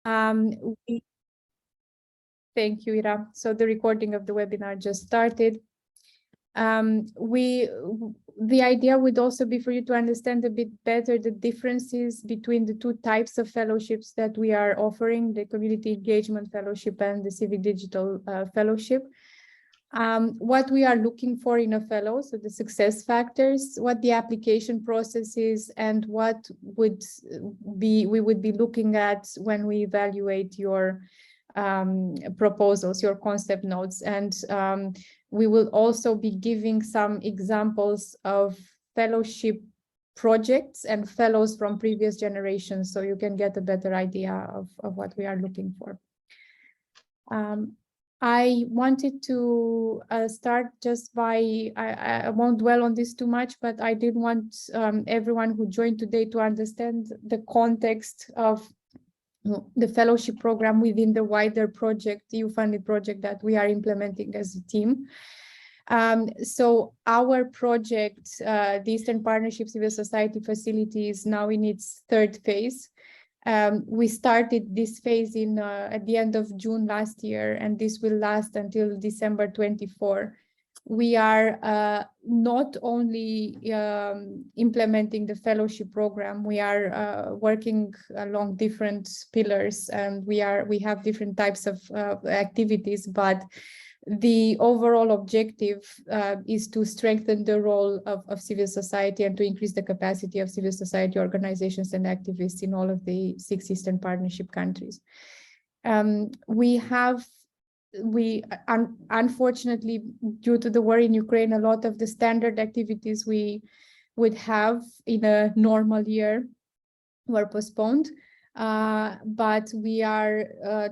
Um, we, Thank you, Ira. So the recording of the webinar just started. The idea would also be for you to understand a bit better the differences between the two types of fellowships that we are offering, the Community Engagement Fellowship and the Civic Digital Fellowship. What we are looking for in a fellow, so the success factors, what the application process is, and what we would be looking at when we evaluate your proposals, your concept notes. And we will also be giving some examples of fellowship projects and fellows from previous generations, so you can get a better idea of what we are looking for. I wanted to start just by, I won't dwell on this too much, but I did want everyone who joined today to understand the context of the fellowship program within the wider project, EU-funded project that we are implementing as a team. So our project, the Eastern Partnership Civil Society Facility, is now in its third phase. We started this phase at the end of June last year, and this will last until December 24. We are not only implementing the fellowship program, we are working along different pillars, and we have different types of activities, but the overall objective is to strengthen the role of civil society and to increase the capacity of civil society organizations and activists in all of the 6 Eastern Partnership countries. Unfortunately, due to the war in Ukraine, a lot of the standard activities we would have in a normal year were postponed. But we are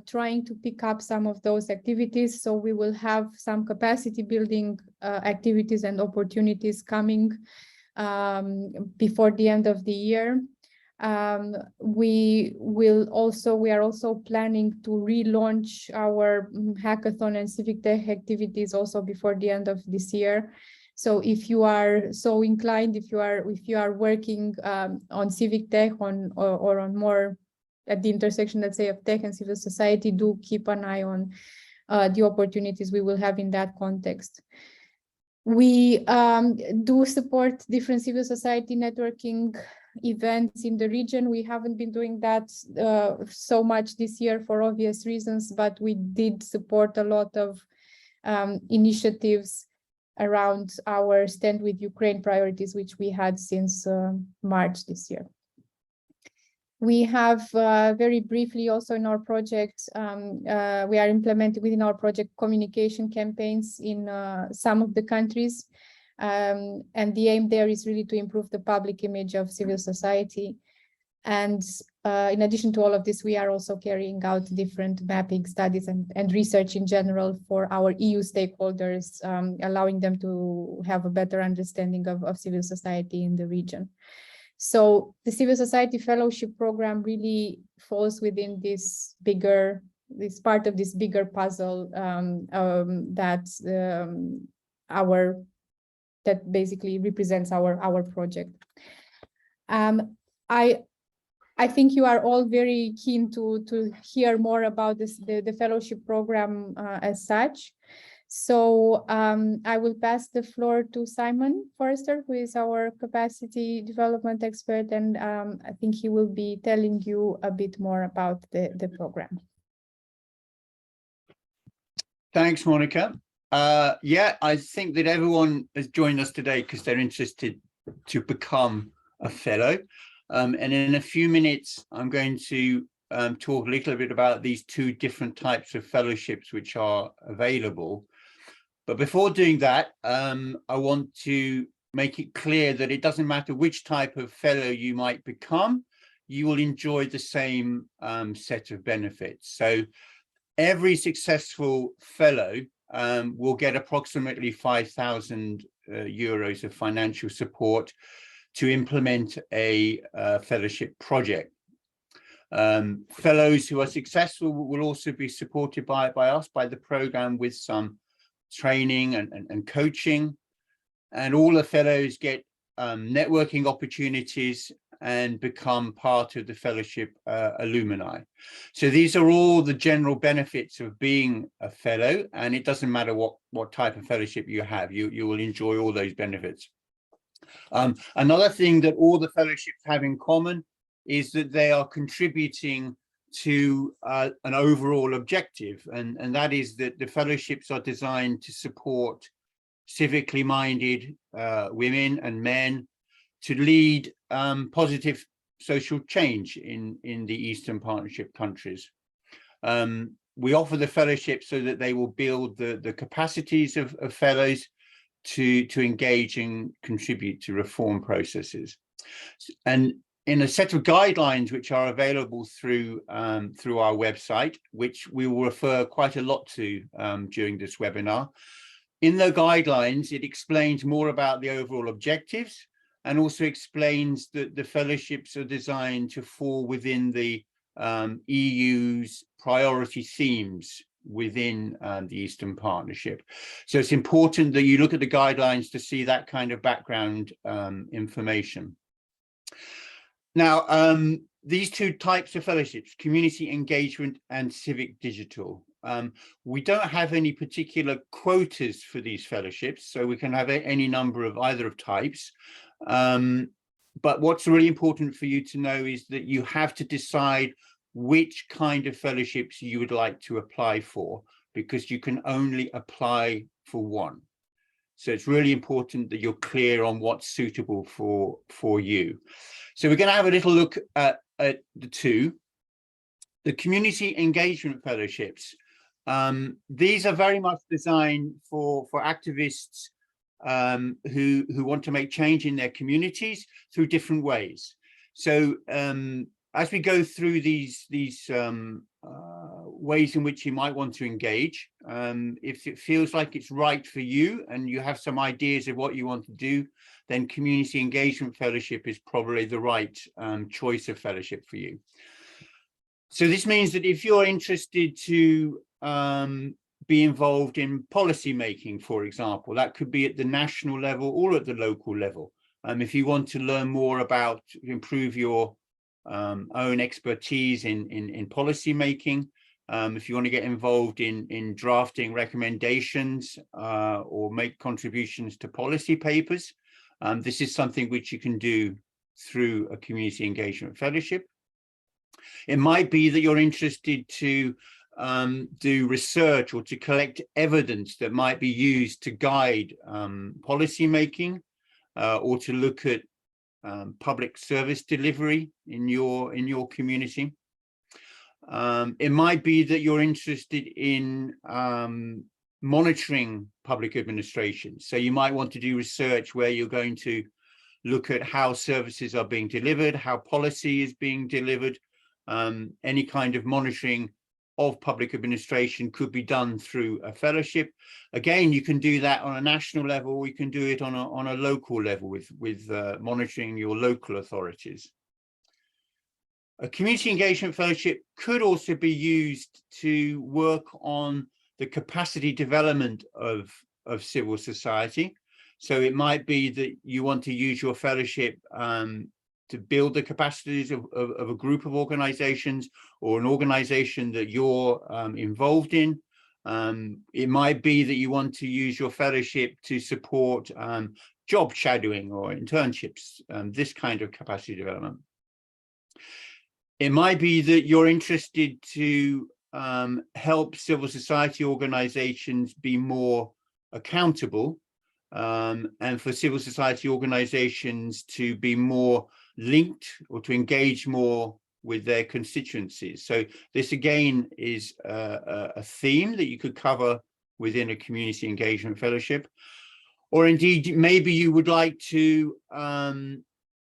trying to pick up some of those activities. So we will have some capacity building activities and opportunities coming before the end of the year. We are also planning to relaunch our hackathon and civic tech activities also before the end of this year. So if you are so inclined, if you are working on civic tech or on more at the intersection, let's say, of tech and civil society, do keep an eye on the opportunities we will have in that context. We do support different civil society networking events in the region. We haven't been doing that so much this year for obvious reasons, but we did support a lot of initiatives around our Stand with Ukraine priorities, which we had since March this year. We have very briefly also in our project, we are implementing within our project communication campaigns in some of the countries. And the aim there is really to improve the public image of civil society. And in addition to all of this, we are also carrying out different mapping studies and research in general for our EU stakeholders, allowing them to have a better understanding of civil society in the region. So the Civil Society Fellowship Program really falls within this part of this bigger puzzle that basically represents our project. I think you are all very keen to hear more about the fellowship program as such. So I will pass the floor to Simon Forrester, who is our capacity development expert, and I think he will be telling you a bit more about the program. Thanks, Monica. Yeah, I think that everyone has joined us today because they're interested to become a fellow. And in a few minutes, I'm going to talk a little bit about these 2 different types of fellowships which are available. But before doing that, I want to make it clear that it doesn't matter which type of fellow you might become, you will enjoy the same set of benefits. So every successful fellow will get approximately 5,000 euros of financial support to implement a fellowship project. Fellows who are successful will also be supported by us, by the program, with some training and coaching, and all the fellows get networking opportunities and become part of the fellowship alumni. So these are all the general benefits of being a fellow, and it doesn't matter what type of fellowship you have, you will enjoy all those benefits. Another thing that all the fellowships have in common is that they are contributing to an overall objective, and that is that the fellowships are designed to support civically minded women and men to lead positive social change in the Eastern Partnership countries. We offer the fellowship so that they will build the capacities of fellows to engage and contribute to reform processes. And in a set of guidelines which are available through our website, which we will refer quite a lot to during this webinar, in the guidelines, it explains more about the overall objectives and also explains that the fellowships are designed to fall within the EU's priority themes within the Eastern Partnership. So it's important that you look at the guidelines to see that kind of background information. Now, these two types of fellowships, community engagement and civic digital, we don't have any particular quotas for these fellowships, so we can have any number of either of types. But what's really important for you to know is that you have to decide which kind of fellowships you would like to apply for, because you can only apply for one. So it's really important that you're clear on what's suitable for you. So we're going to have a little look at the two. The community engagement fellowships. These are very much designed for activists who want to make change in their communities through different ways. So as we go through these ways in which you might want to engage, if it feels like it's right for you and you have some ideas of what you want to do, then community engagement fellowship is probably the right choice of fellowship for you. So this means that if you're interested to be involved in policy making, for example, that could be at the national level or at the local level. If you want to learn more about improve your own expertise in policy making, if you want to get involved in drafting recommendations or make contributions to policy papers, this is something which you can do through a community engagement fellowship. It might be that you're interested to do research or to collect evidence that might be used to guide policy making or to look at public service delivery in your community. It might be that you're interested in monitoring public administration. So you might want to do research where you're going to look at how services are being delivered, how policy is being delivered. Any kind of monitoring of public administration could be done through a fellowship. Again, you can do that on a national level, or you can do it on a local level with monitoring your local authorities. A community engagement fellowship could also be used to work on the capacity development of civil society. So it might be that you want to use your fellowship to build the capacities of a group of organizations or an organization that you're involved in. It might be that you want to use your fellowship to support job shadowing or internships, this kind of capacity development. It might be that you're interested to help civil society organizations be more accountable, and for civil society organizations to be more linked or to engage more with their constituencies. So this again is a theme that you could cover within a community engagement fellowship. Or indeed, maybe you would like to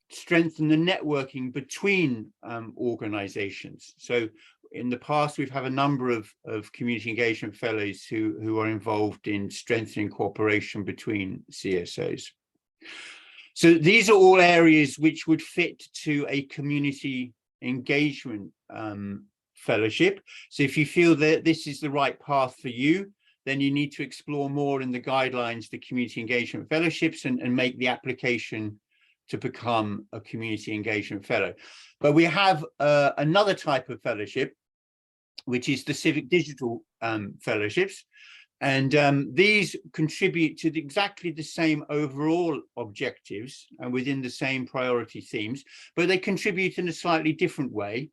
strengthen the networking between organizations. So in the past, we've had a number of community engagement fellows who are involved in strengthening cooperation between CSOs. So these are all areas which would fit to a community engagement fellowship. So if you feel that this is the right path for you, then you need to explore more in the guidelines, the community engagement fellowships, and make the application to become a community engagement fellow. But we have another type of fellowship, which is the civic digital fellowships. And these contribute to exactly the same overall objectives and within the same priority themes, but they contribute in a slightly different way.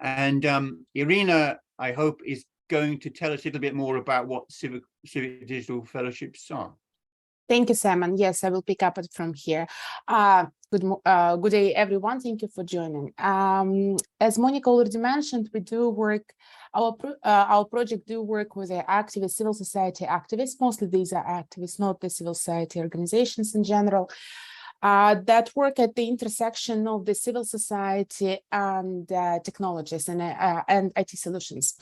And Irina, I hope, is going to tell us a little bit more about what civic digital fellowships are. Thank you, Simon. Yes, I will pick up it from here. Good day, everyone. Thank you for joining. As Monica already mentioned, we do work, our project do work with the activists, civil society activists. Mostly these are activists, not the civil society organizations in general, that work at the intersection of the civil society and technologies and IT solutions.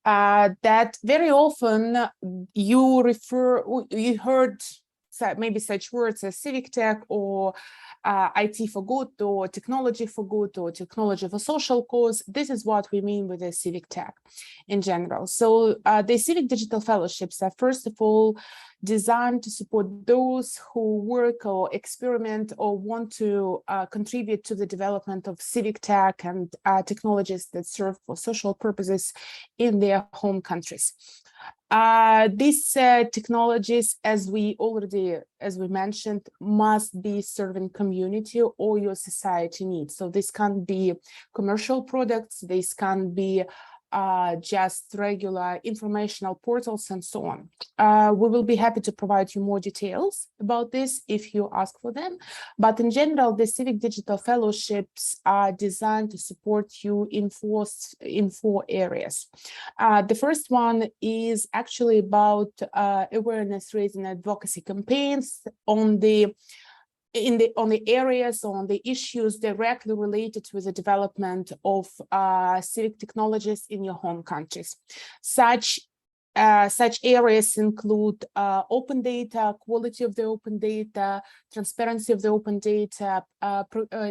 That very often you heard maybe such words as civic tech or IT for good or technology for good or technology for social cause. This is what we mean with the civic tech in general. So the civic digital fellowships are first of all designed to support those who work or experiment or want to contribute to the development of civic tech and technologies that serve for social purposes in their home countries. These technologies, as we mentioned, must be serving community or your society needs. So this can be commercial products, this can be just regular informational portals and so on. We will be happy to provide you more details about this if you ask for them. But in general, the civic digital fellowships are designed to support you in four areas. The first one is actually about awareness raising advocacy campaigns on the areas, on the issues directly related with the development of civic technologies in your home countries. Such areas include open data, quality of the open data, transparency of the open data,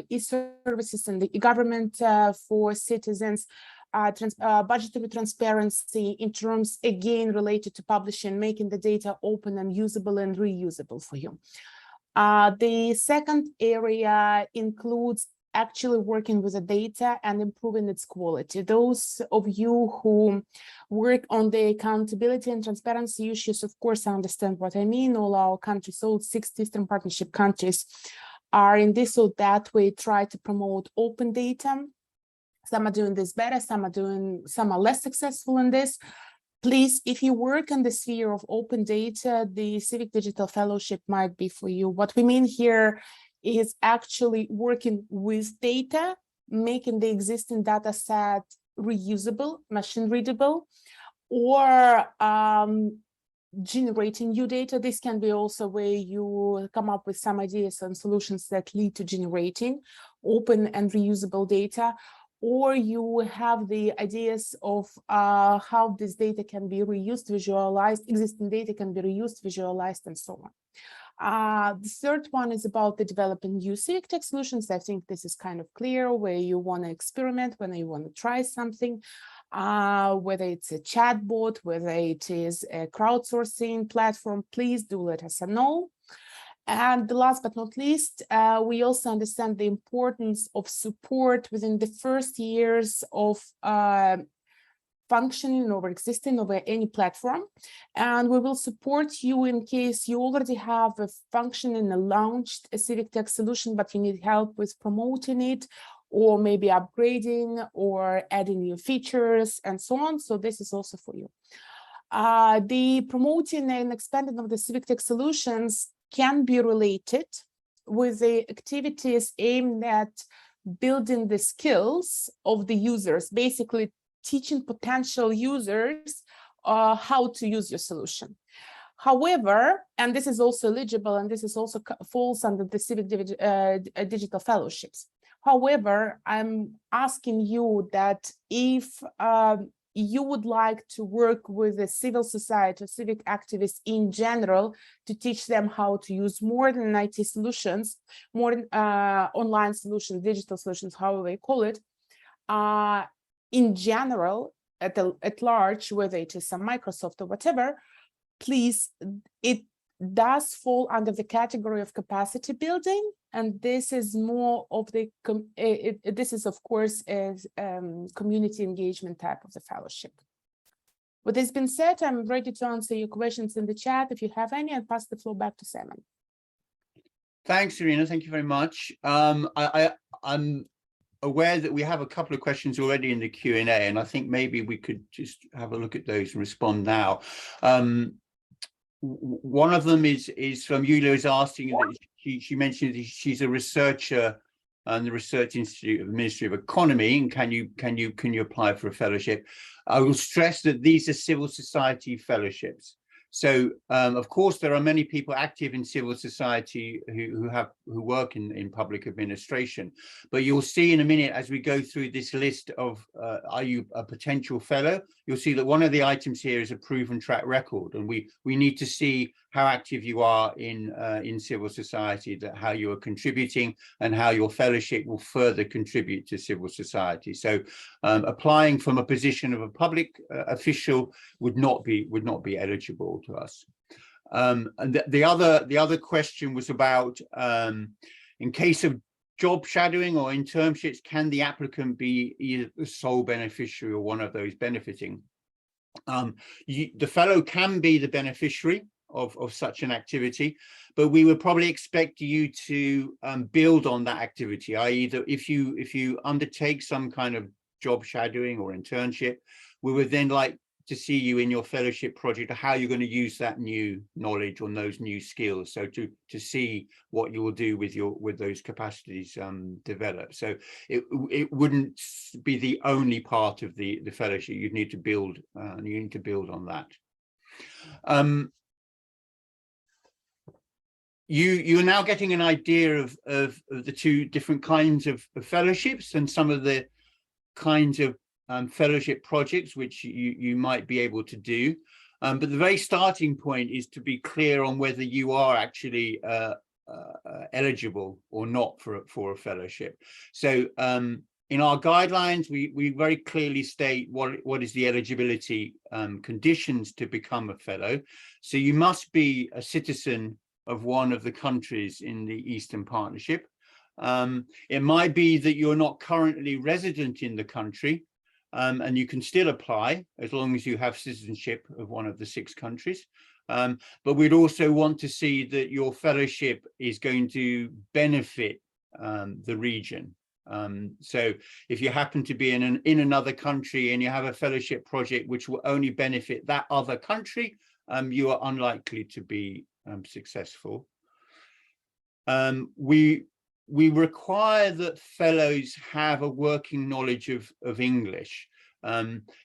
e-services and the e-government for citizens, budgetary transparency in terms, again, related to publishing, making the data open and usable and reusable for you. The second area includes actually working with the data and improving its quality. Those of you who work on the accountability and transparency issues, of course, understand what I mean. All our countries, all 6 Eastern Partnership countries are in this or that way, try to promote open data. Some are doing this better, some are less successful in this. Please, if you work in the sphere of open data, the Civic Digital Fellowship might be for you. What we mean here is actually working with data, making the existing data set reusable, machine readable, or generating new data. This can be also where you come up with some ideas and solutions that lead to generating open and reusable data, or you have the ideas of how this data can be reused, visualized, existing data can be reused, visualized, and so on. The third one is about the developing new civic tech solutions. I think this is kind of clear, where you want to experiment, when you want to try something, whether it's a chatbot, whether it is a crowdsourcing platform, please do let us know. And last but not least, we also understand the importance of support within the first years of functioning or existing over any platform. And we will support you in case you already have a functioning and launched a civic tech solution, but you need help with promoting it, or maybe upgrading or adding new features and so on. So this is also for you. The promoting and expanding of the civic tech solutions can be related with the activities aimed at building the skills of the users, basically teaching potential users how to use your solution. However, and this is also eligible, and this is also falls under the civic digital fellowships. However, I'm asking you that if you would like to work with the civil society or civic activists in general to teach them how to use modern IT solutions, modern online solutions, digital solutions, however you call it, in general, at large, whether it is some Microsoft or whatever, please, it does fall under the category of capacity building And this is more of the, this is of course a community engagement type of the fellowship. With this being said, I'm ready to answer your questions in the chat. If you have any, I'll pass the floor back to Simon. Thanks, Irina. Thank you very much. I'm aware that we have a couple of questions already in the Q&A, and I think maybe we could just have a look at those and respond now. One of them is from Yulia, is asking that she mentioned that she's a researcher on the Research Institute of the Ministry of Economy, and can you apply for a fellowship? I will stress that these are civil society fellowships. So, of course, there are many people active in civil society who work in public administration. But you'll see in a minute, as we go through this list of are you a potential fellow, you'll see that one of the items here is a proven track record, and we need to see how active you are in civil society, that how you are contributing, and how your fellowship will further contribute to civil society. So, applying from a position of a public official would not be eligible to us. And the other question was about in case of job shadowing or internships, can the applicant be either the sole beneficiary or one of those benefiting? The fellow can be the beneficiary of such an activity, but we would probably expect you to build on that activity, i.e. that if you undertake some kind of job shadowing or internship, we would then like to see you in your fellowship project, how you're going to use that new knowledge or those new skills. So to see what you will do with those capacities develop. So it wouldn't be the only part of the fellowship. You'd need to build. You need to build on that. You're now getting an idea of the two different kinds of fellowships and some of the kinds of fellowship projects which you might be able to do, but the very starting point is to be clear on whether you are actually eligible or not for a fellowship. So in our guidelines, we very clearly state what is the eligibility conditions to become a fellow. So you must be a citizen of one of the countries in the Eastern Partnership. It might be that you're not currently resident in the country, and you can still apply as long as you have citizenship of one of the 6 countries. But we'd also want to see that your fellowship is going to benefit the region. So if you happen to be in another country and you have a fellowship project which will only benefit that other country, you are unlikely to be successful. We require that fellows have a working knowledge of English.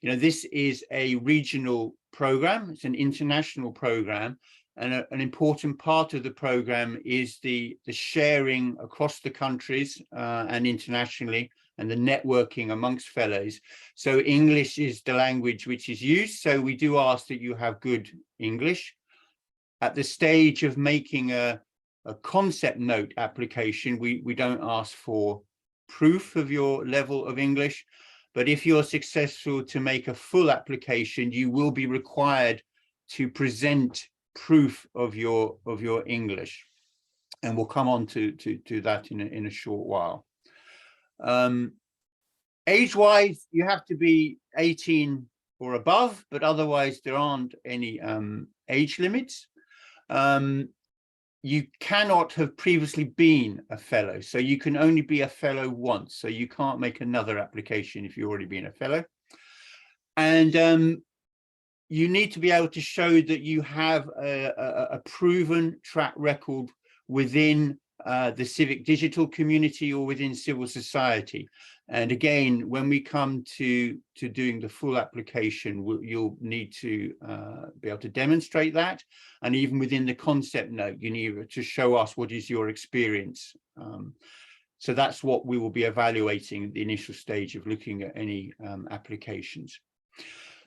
This is a regional program, it's an international program, and an important part of the program is the sharing across the countries and internationally, and the networking amongst fellows. So English is the language which is used, so we do ask that you have good English. At the stage of making a concept note application, we don't ask for proof of your level of English, but if you're successful to make a full application, you will be required to present proof of your English, and we'll come on to that in a short while. Age-wise, you have to be 18 or above, but otherwise there aren't any age limits. You cannot have previously been a fellow, so you can only be a fellow once, so you can't make another application if you've already been a fellow. And you need to be able to show that you have a proven track record within the civic digital community or within civil society. And again, when we come to doing the full application, you'll need to be able to demonstrate that. And even within the concept note, you need to show us what is your experience. So that's what we will be evaluating at the initial stage of looking at any applications.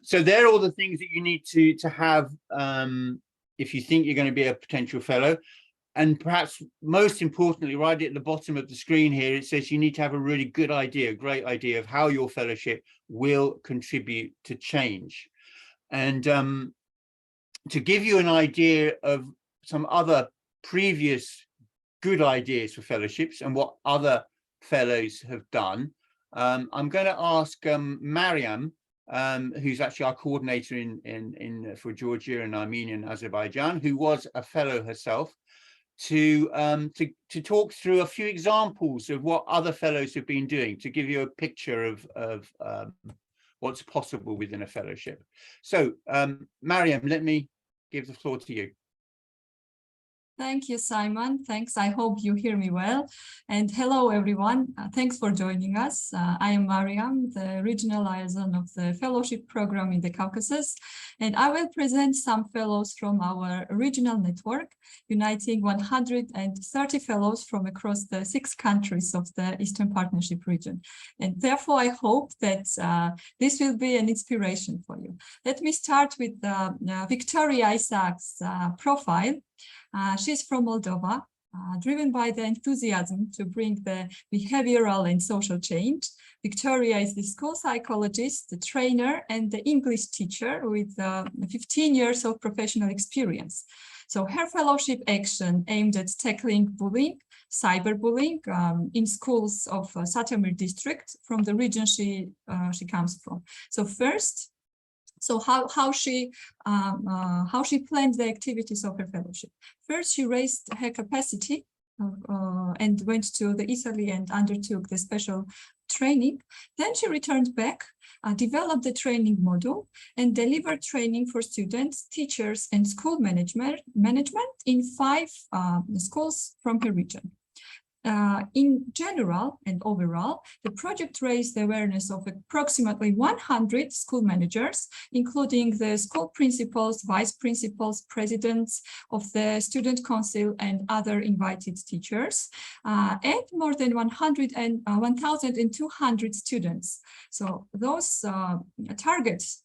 So they're all the things that you need to have if you think you're going to be a potential fellow. And perhaps most importantly, right at the bottom of the screen here, it says you need to have a really good idea, a great idea of how your fellowship will contribute to change. And to give you an idea of some other previous good ideas for fellowships and what other fellows have done. I'm going to ask Mariam, who's actually our coordinator for Georgia and Armenia and Azerbaijan, who was a fellow herself, to talk through a few examples of what other fellows have been doing, to give you a picture of what's possible within a fellowship. So Mariam, let me give the floor to you. Thank you, Simon. Thanks. I hope you hear me well. And hello, everyone. Thanks for joining us. I am Mariam, the regional liaison of the fellowship program in the Caucasus, and I will present some fellows from our regional network, uniting 130 fellows from across the 6 countries of the Eastern Partnership region. And therefore, I hope that this will be an inspiration for you. Let me start with Victoria Isaac's profile. She's from Moldova, driven by the enthusiasm to bring the behavioral and social change. Victoria is the school psychologist, the trainer, and the English teacher with 15 years of professional experience. So her fellowship action aimed at tackling bullying, cyberbullying in schools of Satamir district from the region she comes from. So first, how she planned the activities of her fellowship. First, she raised her capacity and went to the Italy and undertook the special training. Then she returned back, developed the training module, and delivered training for students, teachers, and school management in 5 schools from her region. In general and overall, the project raised the awareness of approximately 100 school managers, including the school principals, vice principals, presidents of the student council, and other invited teachers, and more than 1,200 students. So those targets,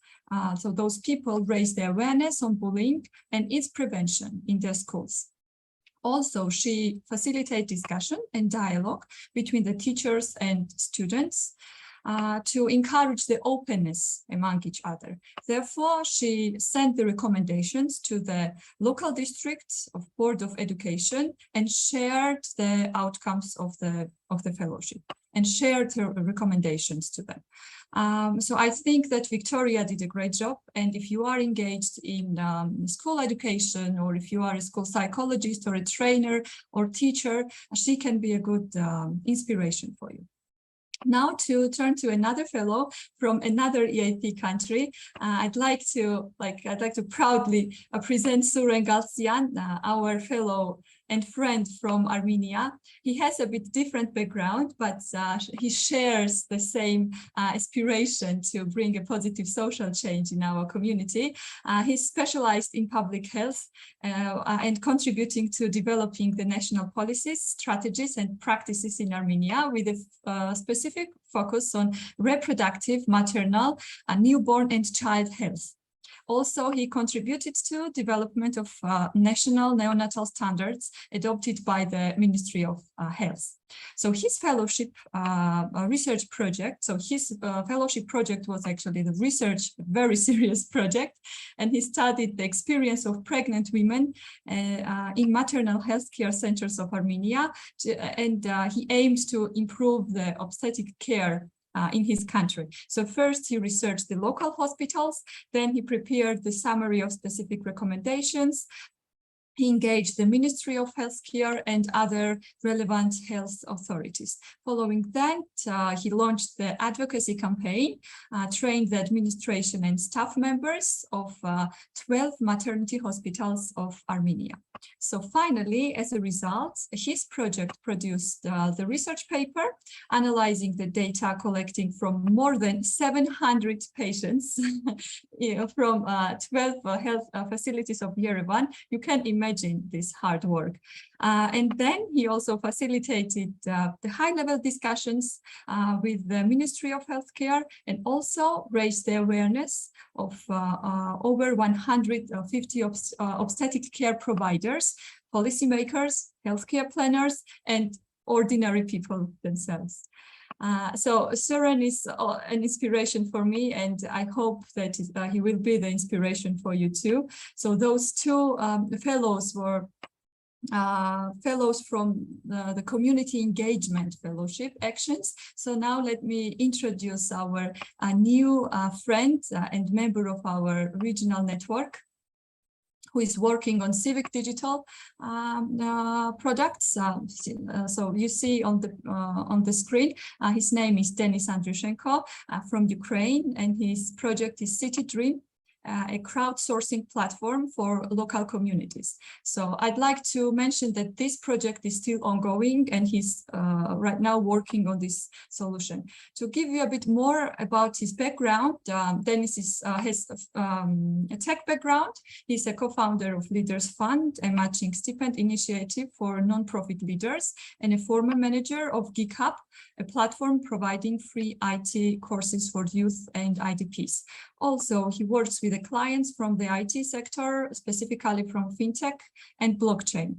so those people raised the awareness on bullying and its prevention in their schools. Also, she facilitated discussion and dialogue between the teachers and students to encourage the openness among each other. Therefore, she sent the recommendations to the local districts of Board of Education and shared the outcomes of the fellowship and shared her recommendations to them. So I think that Victoria did a great job. And if you are engaged in school education, or if you are a school psychologist or a trainer or teacher, she can be a good inspiration for you. Now to turn to another fellow from another EaP country, I'd like to proudly present Suren Galsyan, our fellow and friend from Armenia. He has a bit different background, but he shares the same aspiration to bring a positive social change in our community. He's specialized in public health and contributing to developing the national policies, strategies, and practices in Armenia with a specific focus on reproductive, maternal, newborn, and child health. Also, he contributed to development of national neonatal standards adopted by the Ministry of Health. So his fellowship research project, fellowship project was actually the research, very serious project, and he studied the experience of pregnant women in maternal health care centers of Armenia, and he aims to improve the obstetric care in his country. So first he researched the local hospitals, then he prepared the summary of specific recommendations. He engaged the Ministry of Healthcare and other relevant health authorities. Following that, he launched the advocacy campaign, trained the administration and staff members of 12 maternity hospitals of Armenia. So finally, as a result, his project produced the research paper analyzing the data collecting from more than 700 patients from 12 health facilities of Yerevan. You can imagine this hard work. And then he also facilitated the high-level discussions with the Ministry of Healthcare and also raised the awareness of over 150 obstetric care providers, policymakers, healthcare planners, and ordinary people themselves. So Suren is an inspiration for me, and I hope that he will be the inspiration for you too. So those 2 fellows were fellows from the Community Engagement Fellowship Actions. So now let me introduce our new friend and member of our regional network, who is working on civic digital products. So you see on the screen, his name is Denis Andrushenko from Ukraine, and his project is City Dream, a crowdsourcing platform for local communities. So I'd like to mention that this project is still ongoing, and he's right now working on this solution. To give you a bit more about his background, Denis has a tech background. He's a co-founder of Leaders Fund, a matching stipend initiative for non-profit leaders, and a former manager of GeekHub, a platform providing free IT courses for youth and IDPs. Also, he works with the clients from the IT sector, specifically from fintech and blockchain.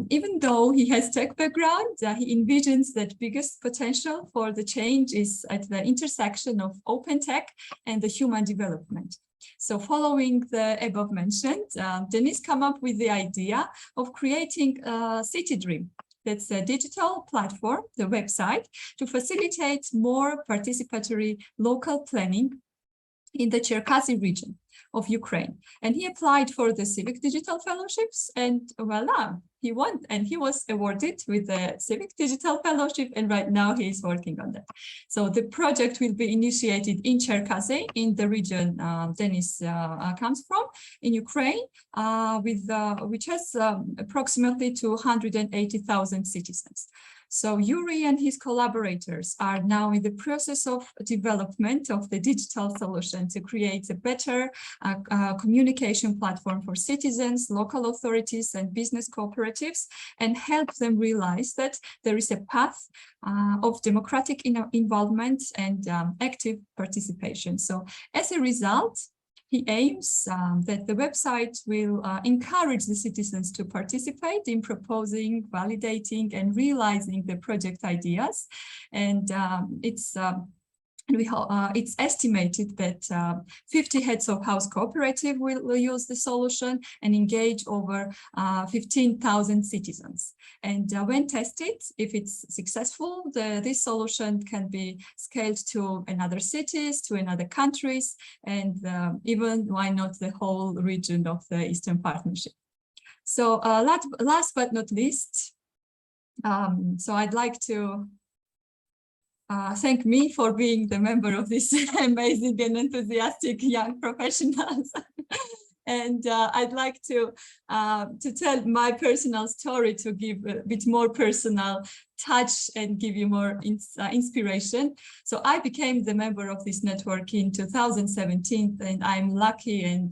Even though he has tech background, he envisions that biggest potential for the change is at the intersection of open tech and the human development. So following the above mentioned, Denis came up with the idea of creating a City Dream. That's a digital platform, the website, to facilitate more participatory local planning in the Cherkasy region of Ukraine. And he applied for the Civic Digital Fellowships, and voila, he won, and he was awarded with the Civic Digital Fellowship, and right now he is working on that. So the project will be initiated in Cherkasy, in the region Denis comes from, in Ukraine, which has approximately 280,000 citizens. So Yuri and his collaborators are now in the process of development of the digital solution to create a better communication platform for citizens, local authorities, and business cooperatives, and help them realize that there is a path of democratic involvement and active participation. So as a result, he aims that the website will encourage the citizens to participate in proposing, validating, and realizing the project ideas. And it's estimated that 50 heads of house cooperative will use the solution and engage over 15,000 citizens. And when tested, if it's successful, this solution can be scaled to another cities, to another countries, and even, why not, the whole region of the Eastern Partnership. So last but not least, so I'd like to thank me for being the member of this amazing and enthusiastic young professionals. And I'd like to tell my personal story to give a bit more personal touch and give you more inspiration. So I became the member of this network in 2017, and I'm lucky and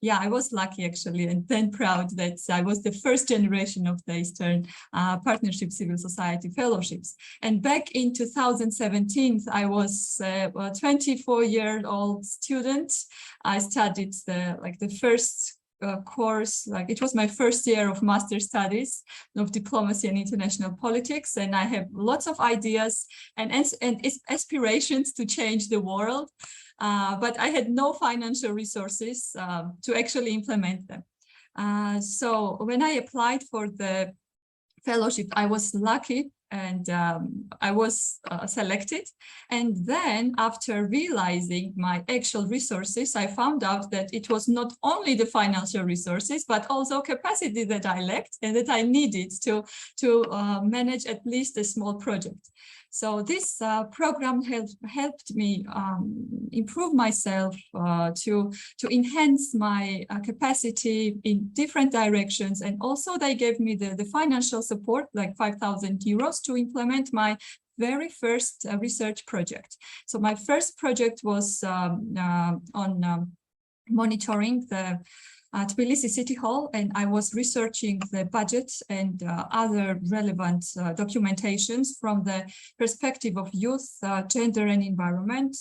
yeah, I was lucky actually, and then proud that I was the first generation of the Eastern Partnership Civil Society Fellowships. And back in 2017, I was a 24-year-old student. I studied the first course, it was my first year of master's studies of diplomacy and international politics, and I have lots of ideas and aspirations to change the world. But I had no financial resources to actually implement them. So when I applied for the fellowship, I was lucky and I was selected. And then after realizing my actual resources, I found out that it was not only the financial resources, but also capacity that I lacked and that I needed to manage at least a small project. So this program helped me improve myself to enhance my capacity in different directions. And also they gave me the financial support, like 5,000 euros, to implement my very first research project. So my first project was on monitoring the Tbilisi City Hall, and I was researching the budget and other relevant documentations from the perspective of youth, gender and environment.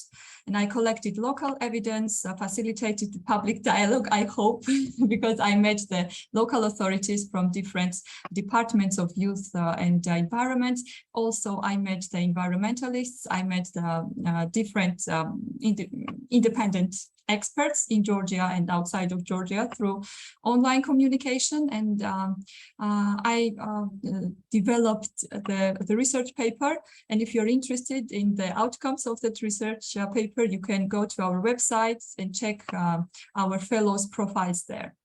And I collected local evidence, facilitated the public dialogue, I hope, because I met the local authorities from different departments of youth and environment. Also, I met the environmentalists, I met the different independent experts in Georgia and outside of Georgia through online communication. And I developed the research paper. And if you're interested in the outcomes of that research paper, you can go to our website and check our fellows' profiles there.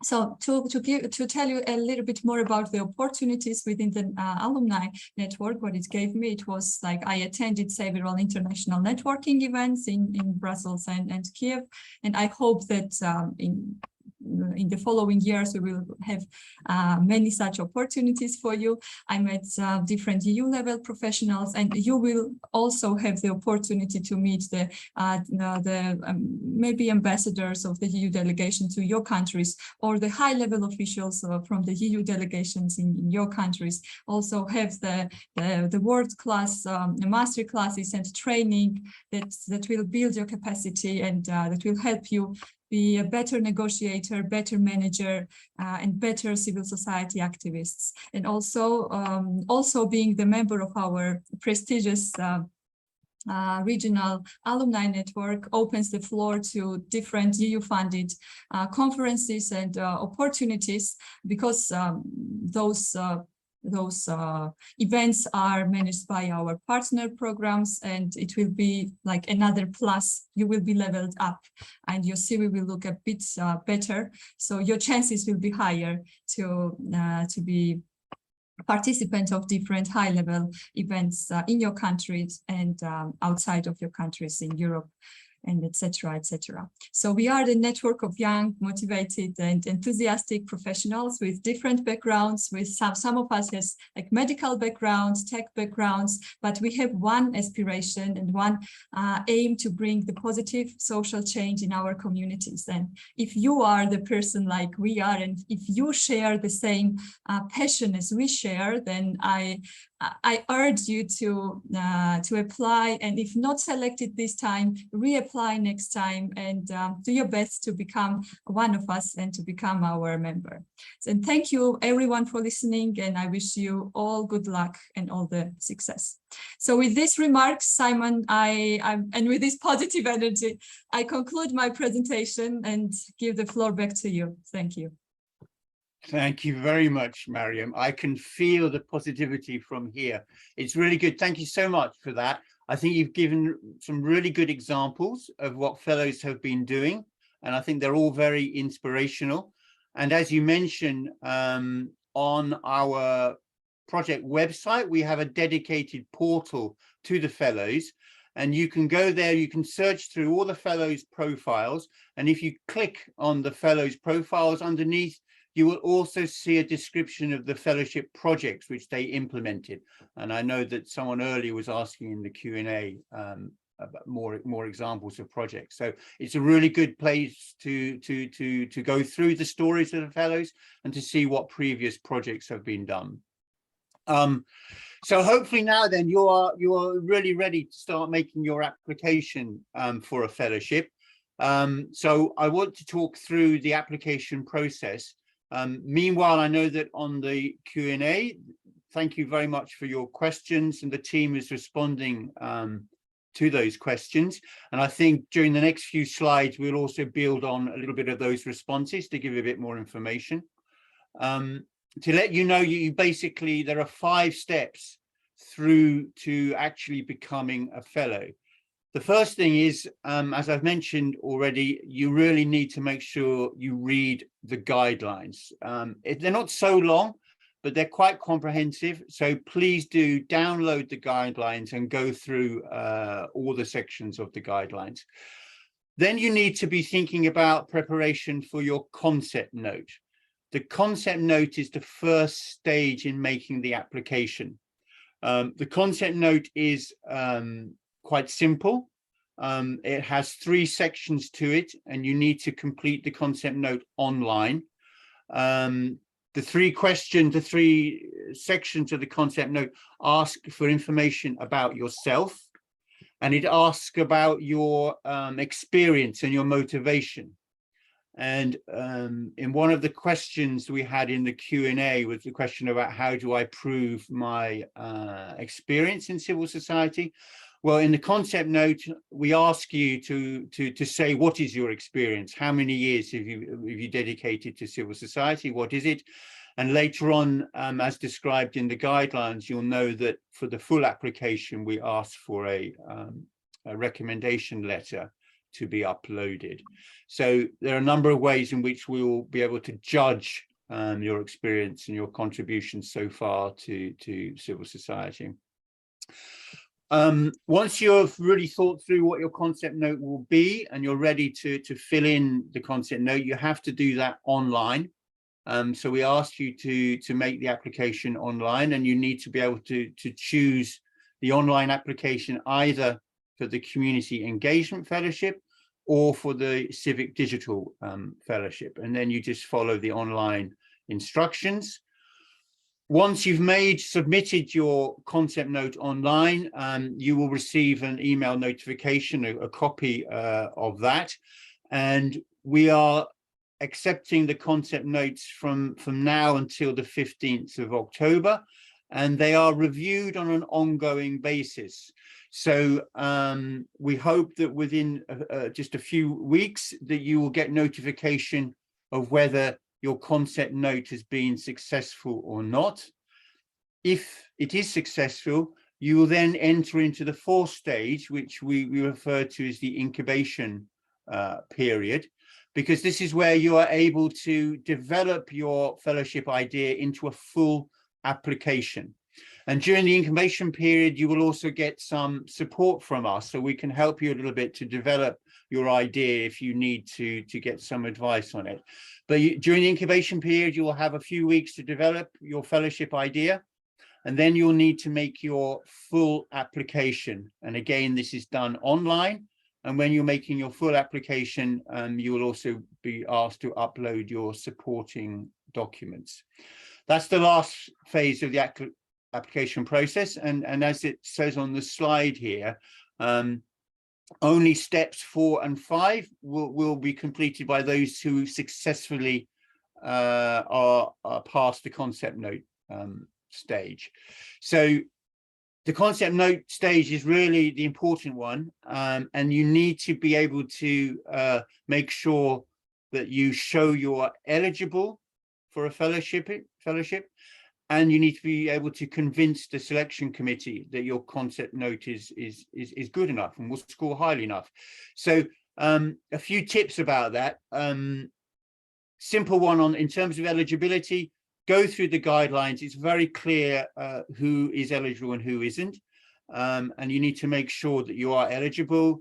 So to tell you a little bit more about the opportunities within the alumni network, what it gave me, it was like I attended several international networking events in Brussels and Kiev, and I hope that in the following years we will have many such opportunities for you. I met different EU level professionals, and you will also have the opportunity to meet the maybe ambassadors of the EU delegation to your countries, or the high level officials from the EU delegations in your countries. Also have the world class master classes and training that will build your capacity and that will help you be a better negotiator, better manager, and better civil society activists. And also being the member of our prestigious regional alumni network opens the floor to different EU-funded conferences and opportunities, because those events are managed by our partner programs, and it will be like another plus. You will be leveled up and your CV will look a bit better, so your chances will be higher to be participant of different high-level events in your countries and outside of your countries in Europe, and etc., etc. So we are the network of young, motivated and enthusiastic professionals with different backgrounds. With some of us has like medical backgrounds, tech backgrounds, but we have one aspiration and one aim to bring the positive social change in our communities. And if you are the person like we are, and if you share the same passion as we share, then I urge you to apply, and if not selected this time, reapply next time, and do your best to become one of us and to become our member. So thank you everyone for listening, and I wish you all good luck and all the success. So with these remarks, Simon, and with this positive energy, I conclude my presentation and give the floor back to you. Thank you. Thank you very much, Mariam. I can feel the positivity from here. It's really good. Thank you so much for that. I think you've given some really good examples of what fellows have been doing, and I think they're all very inspirational. And as you mentioned, on our project website, we have a dedicated portal to the fellows, and you can go there, you can search through all the fellows' profiles, and if you click on the fellows' profiles underneath, you will also see a description of the fellowship projects which they implemented. And I know that someone earlier was asking in the Q&A about more examples of projects. So it's a really good place to go through the stories of the fellows and to see what previous projects have been done. So hopefully now then you are really ready to start making your application for a fellowship. So I want to talk through the application process. Meanwhile, I know that on the Q&A, thank you very much for your questions, and the team is responding to those questions. And I think during the next few slides, we'll also build on a little bit of those responses to give you a bit more information. To let you know, basically, there are 5 steps through to actually becoming a fellow. The first thing is, as I've mentioned already, you really need to make sure you read the guidelines. They're not so long, but they're quite comprehensive. So please do download the guidelines and go through all the sections of the guidelines. Then you need to be thinking about preparation for your concept note. The concept note is the first stage in making the application. The concept note is quite simple. It has 3 sections to it, and you need to complete the concept note online. The 3 sections of the concept note ask for information about yourself, and it asks about your experience and your motivation. And in one of the questions we had in the Q&A was the question about how do I prove my experience in civil society. Well, in the concept note, we ask you to say, what is your experience? How many years have you dedicated to civil society? What is it? And later on, as described in the guidelines, you'll know that for the full application, we ask for a recommendation letter to be uploaded. So there are a number of ways in which we will be able to judge your experience and your contributions so far to civil society. Once you've really thought through what your concept note will be and you're ready to fill in the concept note, you have to do that online. So we ask you to make the application online, and you need to be able to choose the online application either for the Community Engagement Fellowship or for the Civic Digital Fellowship. And then you just follow the online instructions. Once you've submitted your concept note online, you will receive an email notification, a copy of that. And we are accepting the concept notes from now until the 15th of October, and they are reviewed on an ongoing basis. So we hope that within just a few weeks that you will get notification of whether your concept note has been successful or not. If it is successful, you will then enter into the fourth stage, which we refer to as the incubation period, because this is where you are able to develop your fellowship idea into a full application. And during the incubation period, you will also get some support from us, so we can help you a little bit to develop your idea if you need to get some advice on it. But during the incubation period, you will have a few weeks to develop your fellowship idea, and then you'll need to make your full application. And again, this is done online. And when you're making your full application, you will also be asked to upload your supporting documents. That's the last phase of the application process. And as it says on the slide here, only steps 4 and 5 will be completed by those who successfully are past the concept note stage. So the concept note stage is really the important one, and you need to be able to make sure that you show you're eligible for a fellowship, and you need to be able to convince the selection committee that your concept note is good enough and will score highly enough. So a few tips about that. Simple one in terms of eligibility. Go through the guidelines. It's very clear who is eligible and who isn't. And you need to make sure that you are eligible.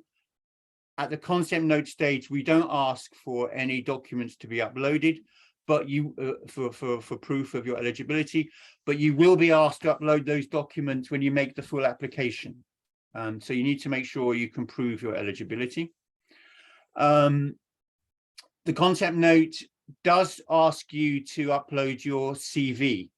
At the concept note stage, we don't ask for any documents to be uploaded, but you for proof of your eligibility, but you will be asked to upload those documents when you make the full application. So you need to make sure you can prove your eligibility. The concept note does ask you to upload your CV,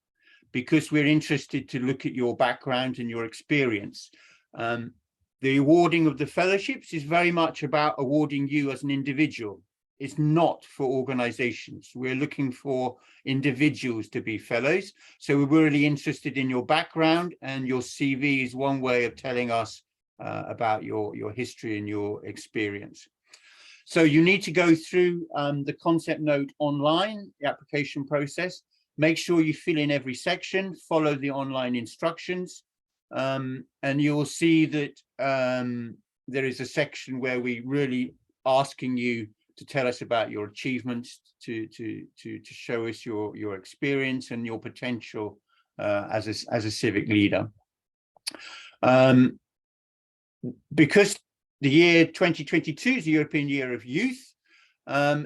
because we're interested to look at your background and your experience. The awarding of the fellowships is very much about awarding you as an individual. It's not for organizations. We're looking for individuals to be fellows. So we're really interested in your background, and your CV is one way of telling us about your history and your experience. So you need to go through the concept note online, the application process. Make sure you fill in every section, follow the online instructions, and you'll see that there is a section where we really asking you to tell us about your achievements, to show us your experience and your potential as a civic leader. Because the year 2022 is the European Year of Youth,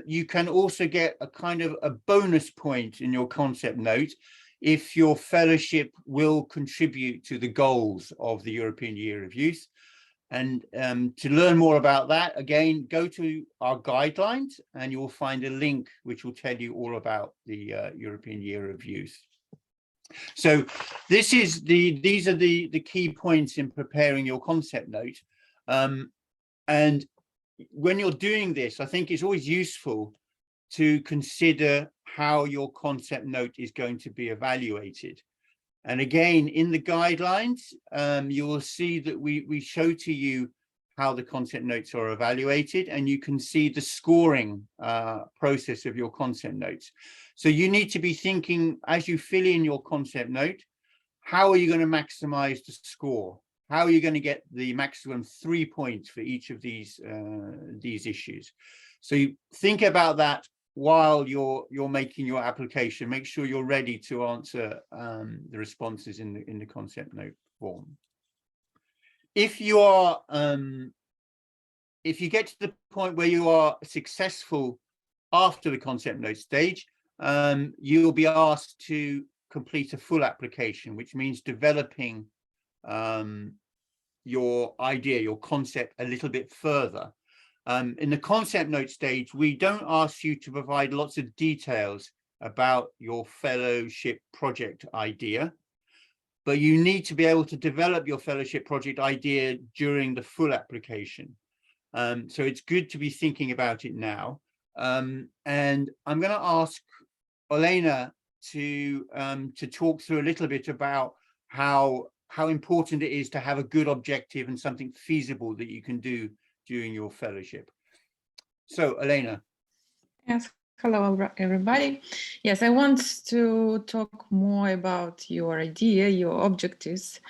you can also get a kind of a bonus point in your concept note if your fellowship will contribute to the goals of the European Year of Youth. And to learn more about that, again, go to our guidelines and you'll find a link which will tell you all about the European Year of Youth. So these are the key points in preparing your concept note. And when you're doing this, I think it's always useful to consider how your concept note is going to be evaluated. And again, in the guidelines, you will see that we show to you how the concept notes are evaluated, and you can see the scoring process of your concept notes. So you need to be thinking, as you fill in your concept note, how are you going to maximize the score? How are you going to get the maximum 3 points for each of these issues? So you think about that while you're making your application. Make sure you're ready to answer the responses in the concept note form. If you are if you get to the point where you are successful after the concept note stage, you'll be asked to complete a full application, which means developing your idea, your concept a little bit further. In the concept note stage, we don't ask you to provide lots of details about your fellowship project idea, but you need to be able to develop your fellowship project idea during the full application. So it's good to be thinking about it now. And I'm going to ask Olena to talk through a little bit about how important it is to have a good objective and something feasible that you can do during your fellowship. So, Olena. Yes, hello everybody. Yes, I want to talk more about your idea, your objectives,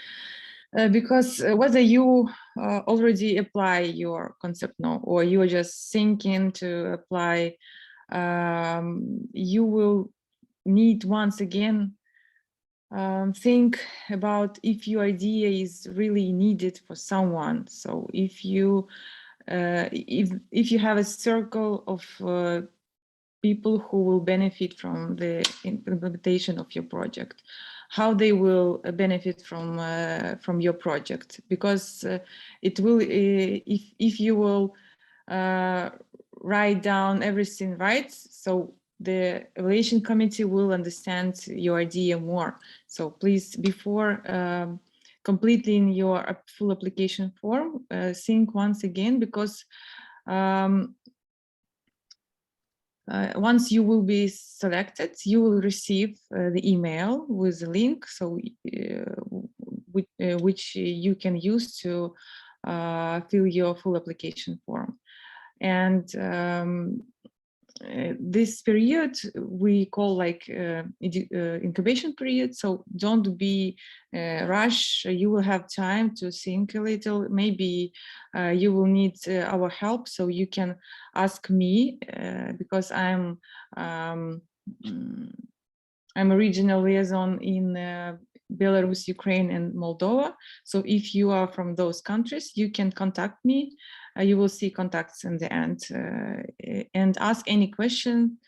because whether you already apply your concept now or you are just thinking to apply, you will need once again think about if your idea is really needed for someone. So if you have a circle of people who will benefit from the implementation of your project, how they will benefit from your project, because it will if you will write down everything right, so the evaluation committee will understand your idea more. So please, before completing your full application form, think once again, because once you will be selected, you will receive the email with a link, so which you can use to fill your full application form. And this period we call like incubation period, so don't be rush. You will have time to think a little. Maybe you will need our help, so you can ask me, because I'm a regional liaison in Belarus, Ukraine, and Moldova. So if you are from those countries, you can contact me. You will see contacts in the end, and ask any question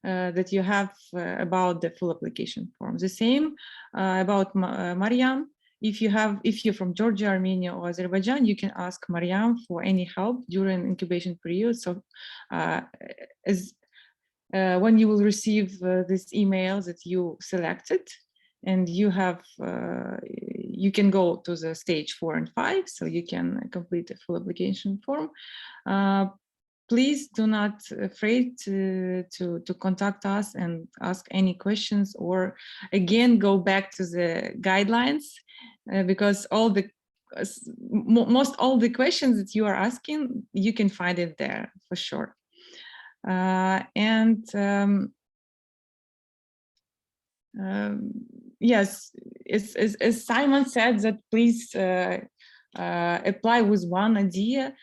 that you have about the full application form. The same about Mariam. If you're from Georgia, Armenia, or Azerbaijan, you can ask Mariam for any help during incubation period. So when you will receive this email that you selected, and you have you can go to the stage 4 and 5, so you can complete the full application form. Please do not afraid to contact us and ask any questions, or again go back to the guidelines, because most all the questions that you are asking, you can find it there for sure. Yes, as Simon said, that please apply with one idea.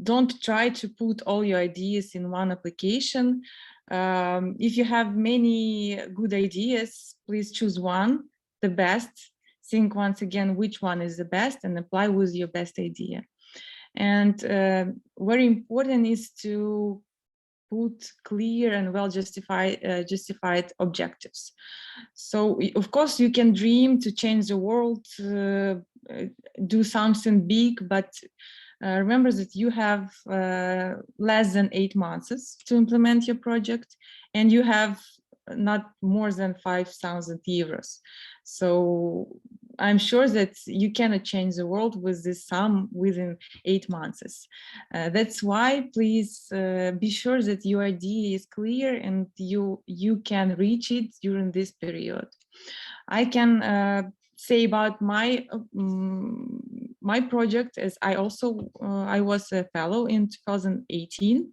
Don't try to put all your ideas in one application. If you have many good ideas, please choose one, the best. Think once again which one is the best and apply with your best idea. And very important is to put clear and well justified objectives. So of course you can dream to change the world, do something big, but remember that you have less than 8 months to implement your project, and you have not more than 5,000 euros. So I'm sure that you cannot change the world with this sum within 8 months. That's why please be sure that your idea is clear and you can reach it during this period. I can say about my my project is I was a fellow in 2018,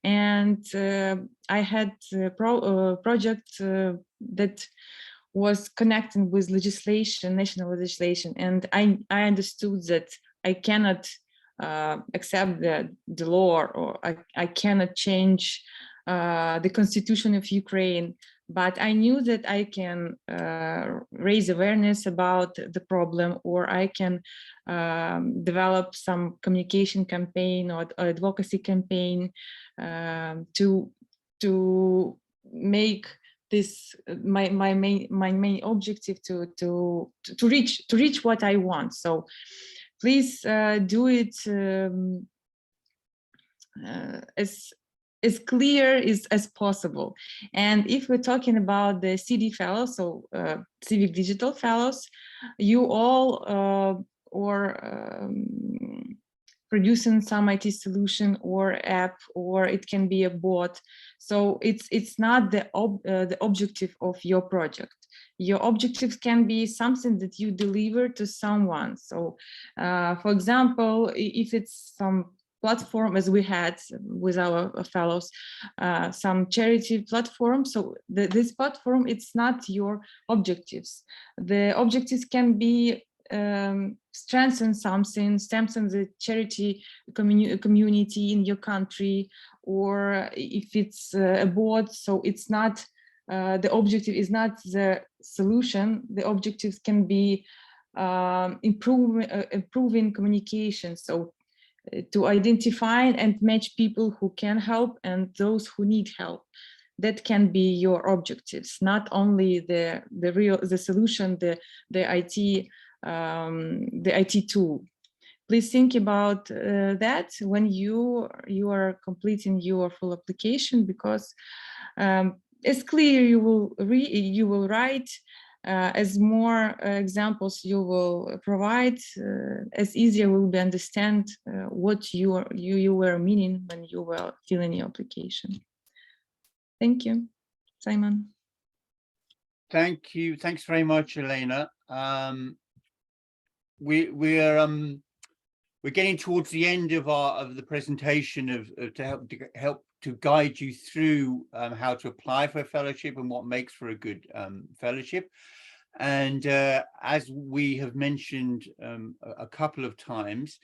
and I had a project that was connecting with legislation, national legislation, and I understood that I cannot accept the law, or I cannot change the constitution of Ukraine, but I knew that I can raise awareness about the problem, or I can develop some communication campaign or advocacy campaign to make this my main objective to reach what I want. So please do it as clear as possible. And if we're talking about the CD fellows, so civic digital fellows, you all producing some IT solution or app, or it can be a bot. So it's not the objective of your project. Your objectives can be something that you deliver to someone. So for example, if it's some platform, as we had with our fellows, some charity platform. So this platform, it's not your objectives. The objectives can be strengthen something, strengthen the charity community in your country, or if it's a board, so it's not the objective is not the solution. The objectives can be improving communication, so to identify and match people who can help and those who need help. That can be your objectives, not only the solution, the IT tool. Please think about that when you are completing your full application, because it's clear you will write, as more examples you will provide, as easier will be understand what you were meaning when you were filling your application. Thank you, Simon. Thank you. Thanks very much, Elena. We're getting towards the end of the presentation to help to guide you through how to apply for a fellowship and what makes for a good fellowship. And as we have mentioned a couple of times,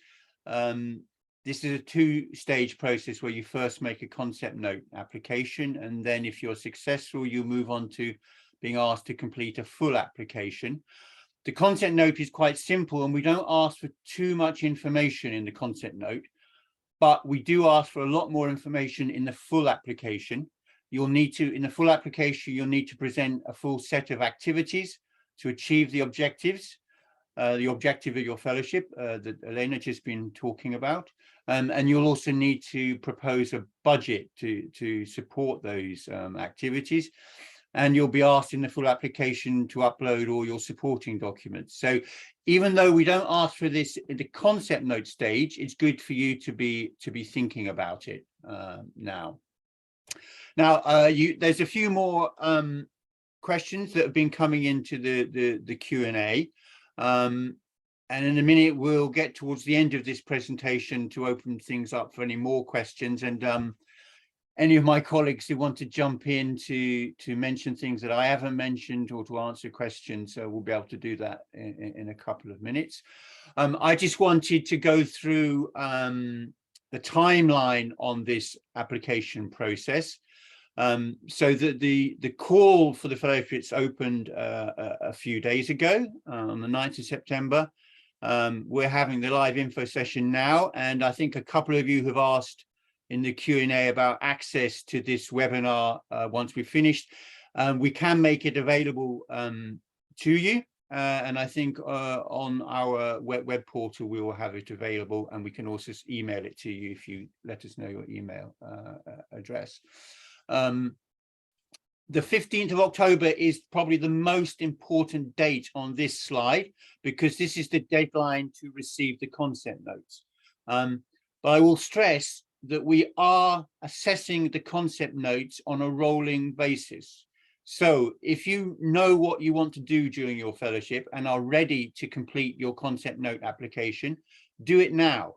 this is a two-stage process where you first make a concept note application, and then if you're successful, you move on to being asked to complete a full application. The concept note is quite simple, and we don't ask for too much information in the concept note, but we do ask for a lot more information in the full application. You'll need to, in the full application, you'll need to present a full set of activities to achieve the objectives, the objective of your fellowship that Elena just been talking about. And you'll also need to propose a budget to support those activities. And you'll be asked in the full application to upload all your supporting documents. So even though we don't ask for this in the concept note stage, it's good for you to be thinking about it now. Now, there's a few more questions that have been coming into the Q&A. And in a minute, we'll get towards the end of this presentation to open things up for any more questions. And any of my colleagues who want to jump in to mention things that I haven't mentioned or to answer questions, we'll be able to do that in a couple of minutes. I just wanted to go through the timeline on this application process. So that the call for the fellowships opened a few days ago, on the 9th of September. We're having the live info session now, and I think a couple of you have asked in the Q&A about access to this webinar once we've finished. We can make it available to you, and I think on our web portal we will have it available, and we can also email it to you if you let us know your email address. The 15th of October is probably the most important date on this slide, because this is the deadline to receive the concept notes. But I will stress that we are assessing the concept notes on a rolling basis. So if you know what you want to do during your fellowship and are ready to complete your concept note application, do it now,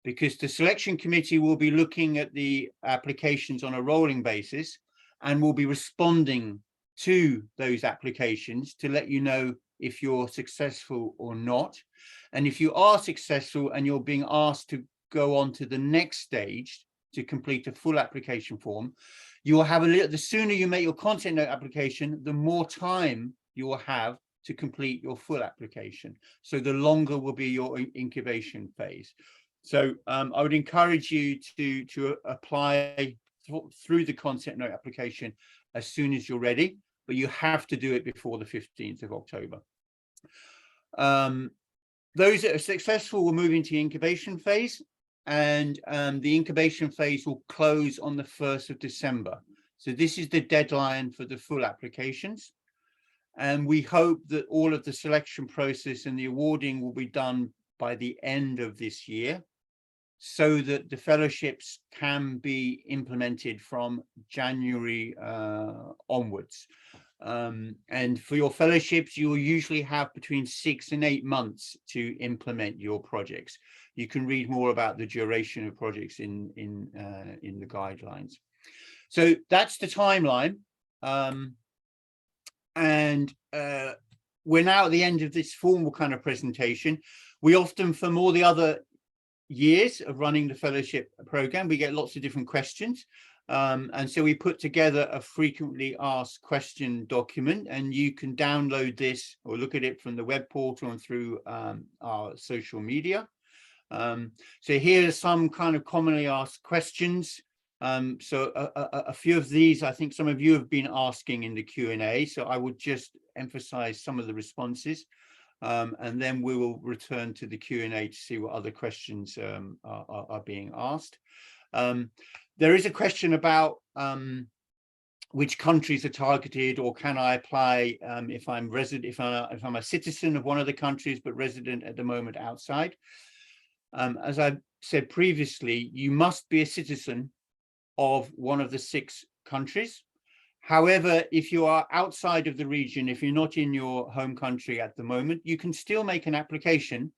because the selection committee will be looking at the applications on a rolling basis and will be responding to those applications to let you know if you're successful or not. And if you are successful and you're being asked to go on to the next stage to complete a full application form, you will have a little, the sooner you make your content note application, the more time you will have to complete your full application. So the longer will be your incubation phase. So I would encourage you to apply through the concept note application as soon as you're ready, but you have to do it before the 15th of October. Those that are successful will move into the incubation phase, and the incubation phase will close on the 1st of December. So this is the deadline for the full applications. And we hope that all of the selection process and the awarding will be done by the end of this year, so that the fellowships can be implemented from January onwards. And for your fellowships, you will usually have between 6 and 8 months to implement your projects. You can read more about the duration of projects in the guidelines. So that's the timeline. We're now at the end of this formal kind of presentation. We often, from all the other years of running the fellowship program, we get lots of different questions. And so we put together a frequently asked question document, and you can download this or look at it from the web portal and through our social media. So here are some kind of commonly asked questions. So a few of these, I think some of you have been asking in the Q&A, so I would just emphasize some of the responses. And then we will return to the Q&A to see what other questions are being asked. There is a question about which countries are targeted, or can I apply if I'm a citizen of one of the countries but resident at the moment outside. As I said previously, you must be a citizen of one of the 6 countries. However, if you are outside of the region, if you're not in your home country at the moment, you can still make an application,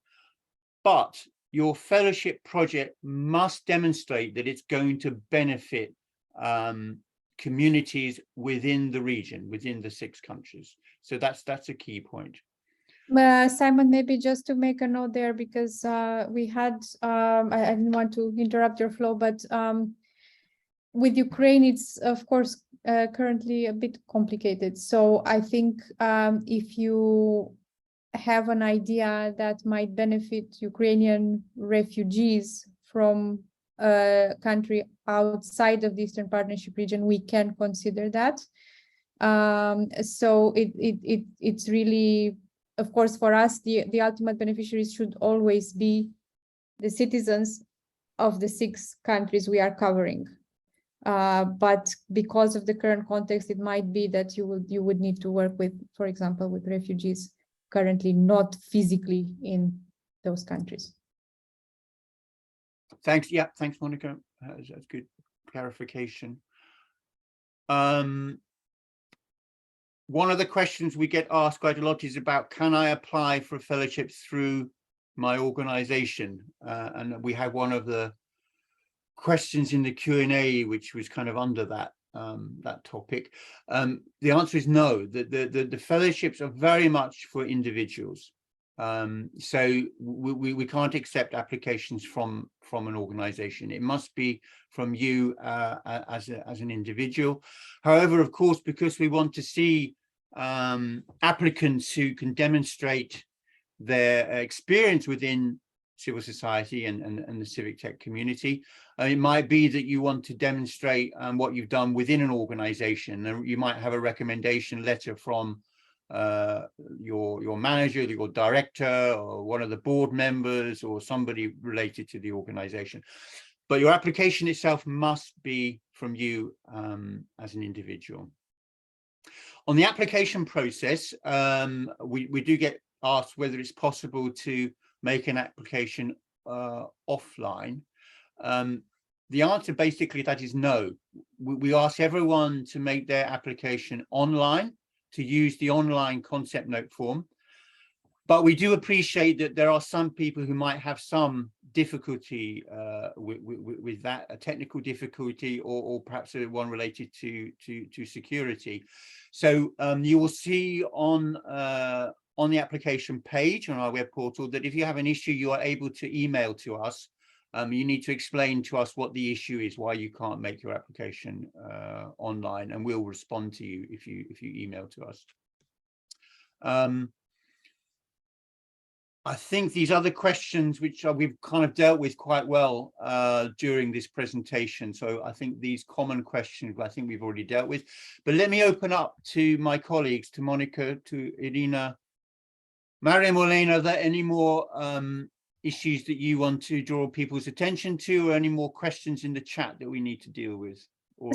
but your fellowship project must demonstrate that it's going to benefit communities within the region, within the 6 countries. So that's a key point. Simon, maybe just to make a note there, because we had, I didn't want to interrupt your flow, but with Ukraine, it's of course currently a bit complicated. So I think if you have an idea that might benefit Ukrainian refugees from a country outside of the Eastern Partnership region, we can consider that. So it's really, of course, for us, the ultimate beneficiaries should always be the citizens of the 6 countries we are covering. But because of the current context, it might be that you would need to work with, for example, with refugees currently not physically in those countries. Thanks. Yeah, thanks, Monica. That's good clarification. One of the questions we get asked quite a lot is about, can I apply for a fellowship through my organization? And we have one of the questions in the Q&A, which was kind of under that topic. The answer is no. The fellowships are very much for individuals. So we can't accept applications from an organization. It must be from you as an individual. However, of course, because we want to see applicants who can demonstrate their experience within civil society and the civic tech community, it might be that you want to demonstrate what you've done within an organization, and you might have a recommendation letter from your manager, your director, or one of the board members, or somebody related to the organization. But your application itself must be from you as an individual. On the application process, we do get asked whether it's possible to make an application offline. the answer basically that is no. We ask everyone to make their application online, to use the online concept note form. But we do appreciate that there are some people who might have some difficulty with that, a technical difficulty, or perhaps one related to security. So you will see on the application page on our web portal that if you have an issue, you are able to email to us. You need to explain to us what the issue is, why you can't make your application online, and we'll respond to you if you email to us. I think these other questions, which we've kind of dealt with quite well during this presentation. So I think these common questions, I think we've already dealt with. But let me open up to my colleagues, to Monica, to Irina, Mariam, or Elena. Are there any more issues that you want to draw people's attention to, or any more questions in the chat that we need to deal with?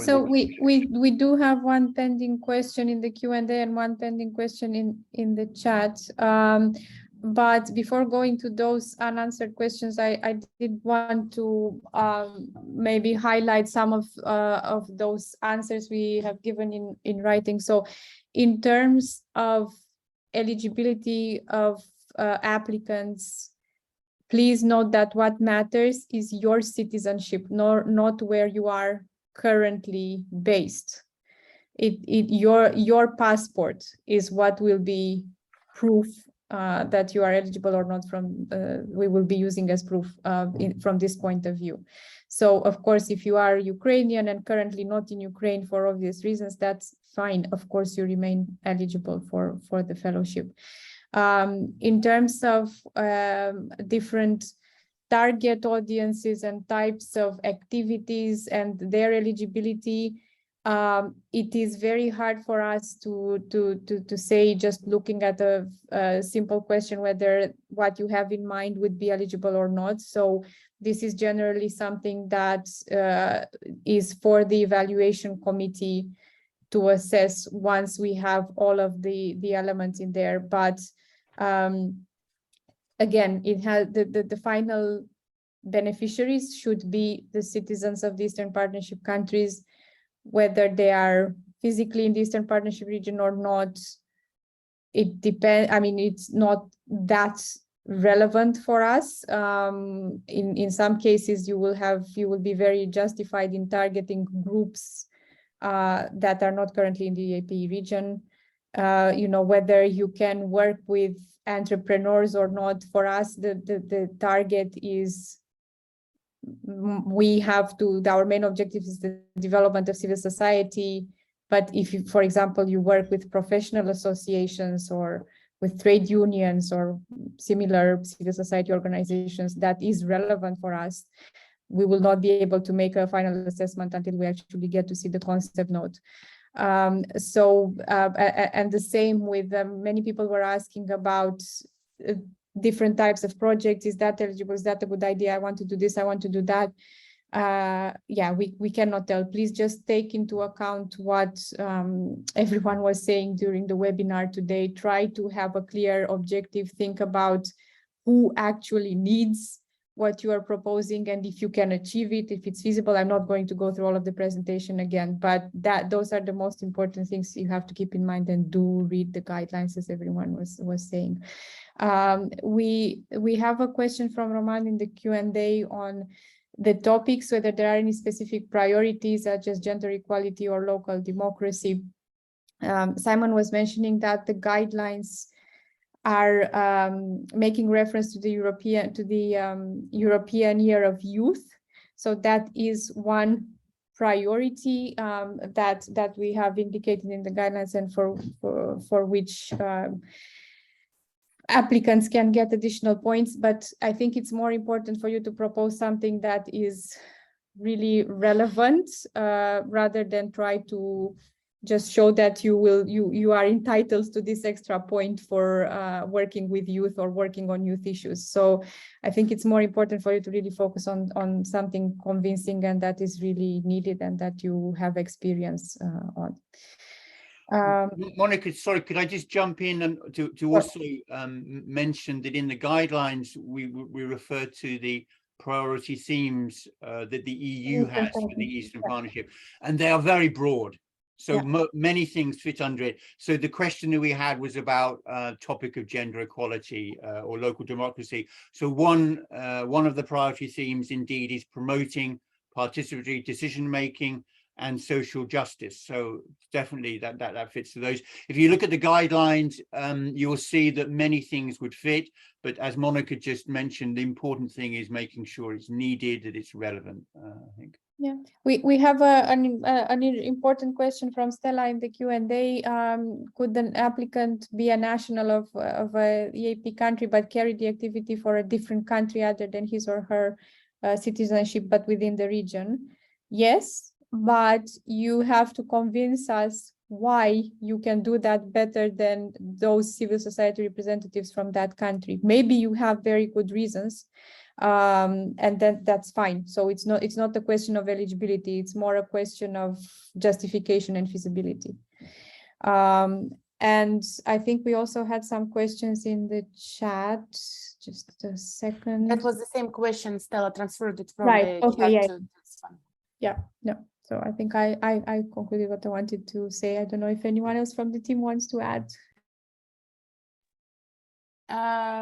So we do have one pending question in the Q&A and one pending question in the chat. But before going to those unanswered questions, I did want to maybe highlight some of those answers we have given in writing. So in terms of eligibility of applicants, please note that what matters is your citizenship, not where you are currently based. Your passport is what will be proof that you are eligible or not, from we will be using as proof from this point of view. So of course, if you are Ukrainian and currently not in Ukraine for obvious reasons, that's fine. Of course, you remain eligible for the fellowship. In terms of different target audiences and types of activities and their eligibility, it is very hard for us to say, just looking at a simple question, whether what you have in mind would be eligible or not. So this is generally something that is for the evaluation committee to assess once we have all of the elements in there. But again, it has the final beneficiaries should be the citizens of the Eastern Partnership countries, whether they are physically in the Eastern Partnership region or not. It depends. I mean, it's not that relevant for us. In some cases, you will be very justified in targeting groups that are not currently in the EaP region. Whether you can work with entrepreneurs or not. For us, the target is, our main objective is the development of civil society. But if you, for example, you work with professional associations or with trade unions or similar civil society organizations, that is relevant for us. We will not be able to make a final assessment until we actually get to see the concept note. And the same with many people were asking about different types of projects. Is that eligible? Is that a good idea? I want to do this, I want to do that. Yeah, we cannot tell. Please just take into account what everyone was saying during the webinar today. Try to have a clear objective, think about who actually needs what you are proposing and if you can achieve it, if it's feasible. I'm not going to go through all of the presentation again, but those are the most important things you have to keep in mind, and do read the guidelines, as everyone was saying. We have a question from Roman in the Q&A on the topics, whether there are any specific priorities such as gender equality or local democracy. Simon was mentioning that the guidelines are making reference to the European Year of Youth. So that is one priority that we have indicated in the guidelines, and for which applicants can get additional points. But I think it's more important for you to propose something that is really relevant rather than try to just show that you are entitled to this extra point for working with youth or working on youth issues. So I think it's more important for you to really focus on something convincing and that is really needed and that you have experience on. Monica, sorry, could I just jump in and to also mention that in the guidelines we refer to the priority themes that the EU Eastern has for the Partnership, Eastern yeah. Partnership, and they are very broad. So Yeah. many things fit under it. So the question that we had was about topic of gender equality or local democracy. So one of the priority themes indeed is promoting participatory decision making and social justice. So definitely that fits to those. If you look at the guidelines, you will see that many things would fit. But as Monica just mentioned, the important thing is making sure it's needed, that it's relevant, I think. Yeah, we have an important question from Stella in the Q&A. Could an applicant be a national of a EaP country but carry the activity for a different country other than his or her citizenship, but within the region? Yes, but you have to convince us why you can do that better than those civil society representatives from that country. Maybe you have very good reasons, and then that's fine. So it's not a question of eligibility, it's more a question of justification and feasibility. And I think we also had some questions in the chat. Just a second. That was the same question. Stella transferred it from Right, the okay, chat yeah. to this one. Yeah, no. So I think I concluded what I wanted to say. I don't know if anyone else from the team wants to add.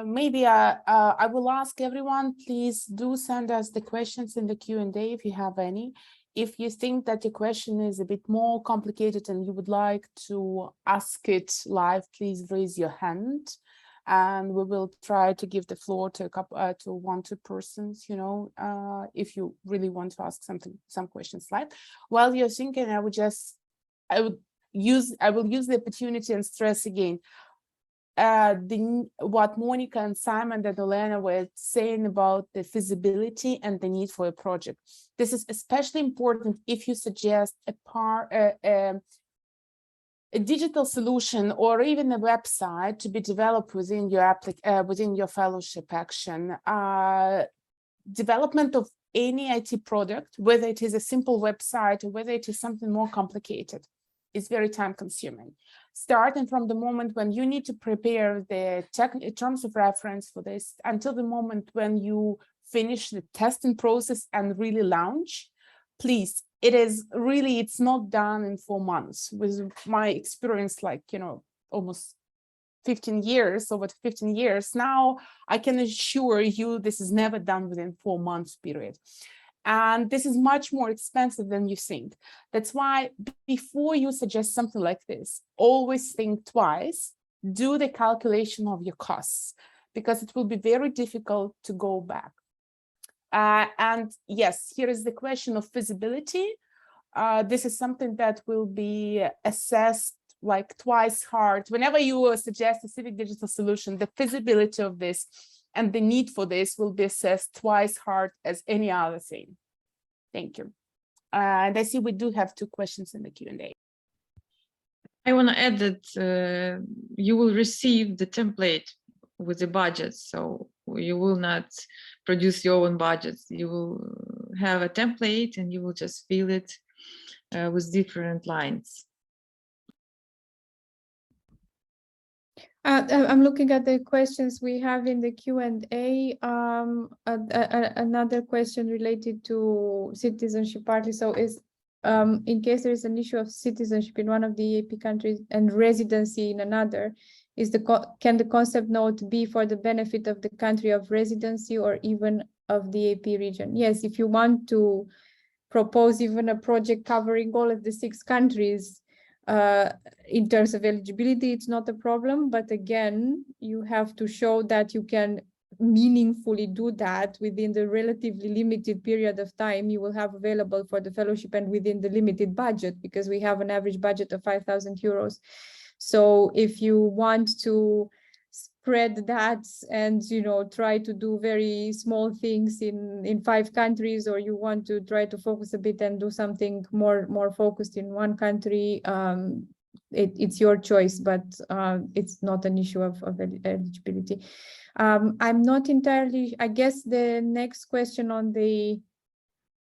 Maybe I will ask everyone, please do send us the questions in the Q&A if you have any. If you think that your question is a bit more complicated and you would like to ask it live, please raise your hand and we will try to give the floor to a couple to 1-2 persons, you know, if you really want to ask some questions live. While you're thinking, I will use the opportunity and stress again what Monica and Simon and Elena were saying about the feasibility and the need for a project. This is especially important if you suggest a digital solution or even a website to be developed within your fellowship action. Development of any IT product, whether it is a simple website or whether it is something more complicated, is very time consuming. Starting from the moment when you need to prepare the terms of reference for this until the moment when you finish the testing process and really launch, please, it's not done in 4 months. With my experience, like, you know, almost 15 years, over 15 years now, I can assure you this is never done within 4 months period. And this is much more expensive than you think. That's why before you suggest something like this, always think twice, do the calculation of your costs, because it will be very difficult to go back. And yes, here is the question of feasibility. This is something that will be assessed like twice hard. Whenever you suggest a civic digital solution, the feasibility of this and the need for this will be assessed twice hard as any other thing. Thank you. And I see we do have 2 questions in the Q&A. I want to add that you will receive the template with the budget, so you will not produce your own budgets. You will have a template and you will just fill it with different lines. I'm looking at the questions we have in the Q&A. Another question related to citizenship partly. So is in case there is an issue of citizenship in one of the EaP countries and residency in another, can the concept note be for the benefit of the country of residency or even of the EaP region? Yes, if you want to propose even a project covering all of the 6 countries, in terms of eligibility, it's not a problem. But again, you have to show that you can meaningfully do that within the relatively limited period of time you will have available for the fellowship and within the limited budget, because we have an average budget of 5,000 euros. So if you want to spread that and, you know, try to do very small things in 5 countries, or you want to try to focus a bit and do something more focused in one country, it's your choice, but it's not an issue of eligibility. I'm not entirely, I guess the next question on the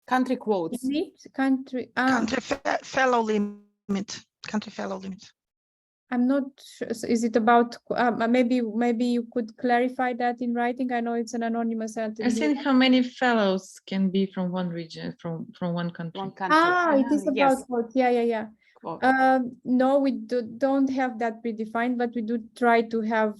country quotes. Country fellow limit. Country fellow limit. I'm not sure. Is it about, maybe you could clarify that in writing? I know it's an anonymous I entity. think how many fellows can be from one region, from one country. One country. It is about Yes. quote. Yeah. Quote. No, we don't have that predefined, but we do try to have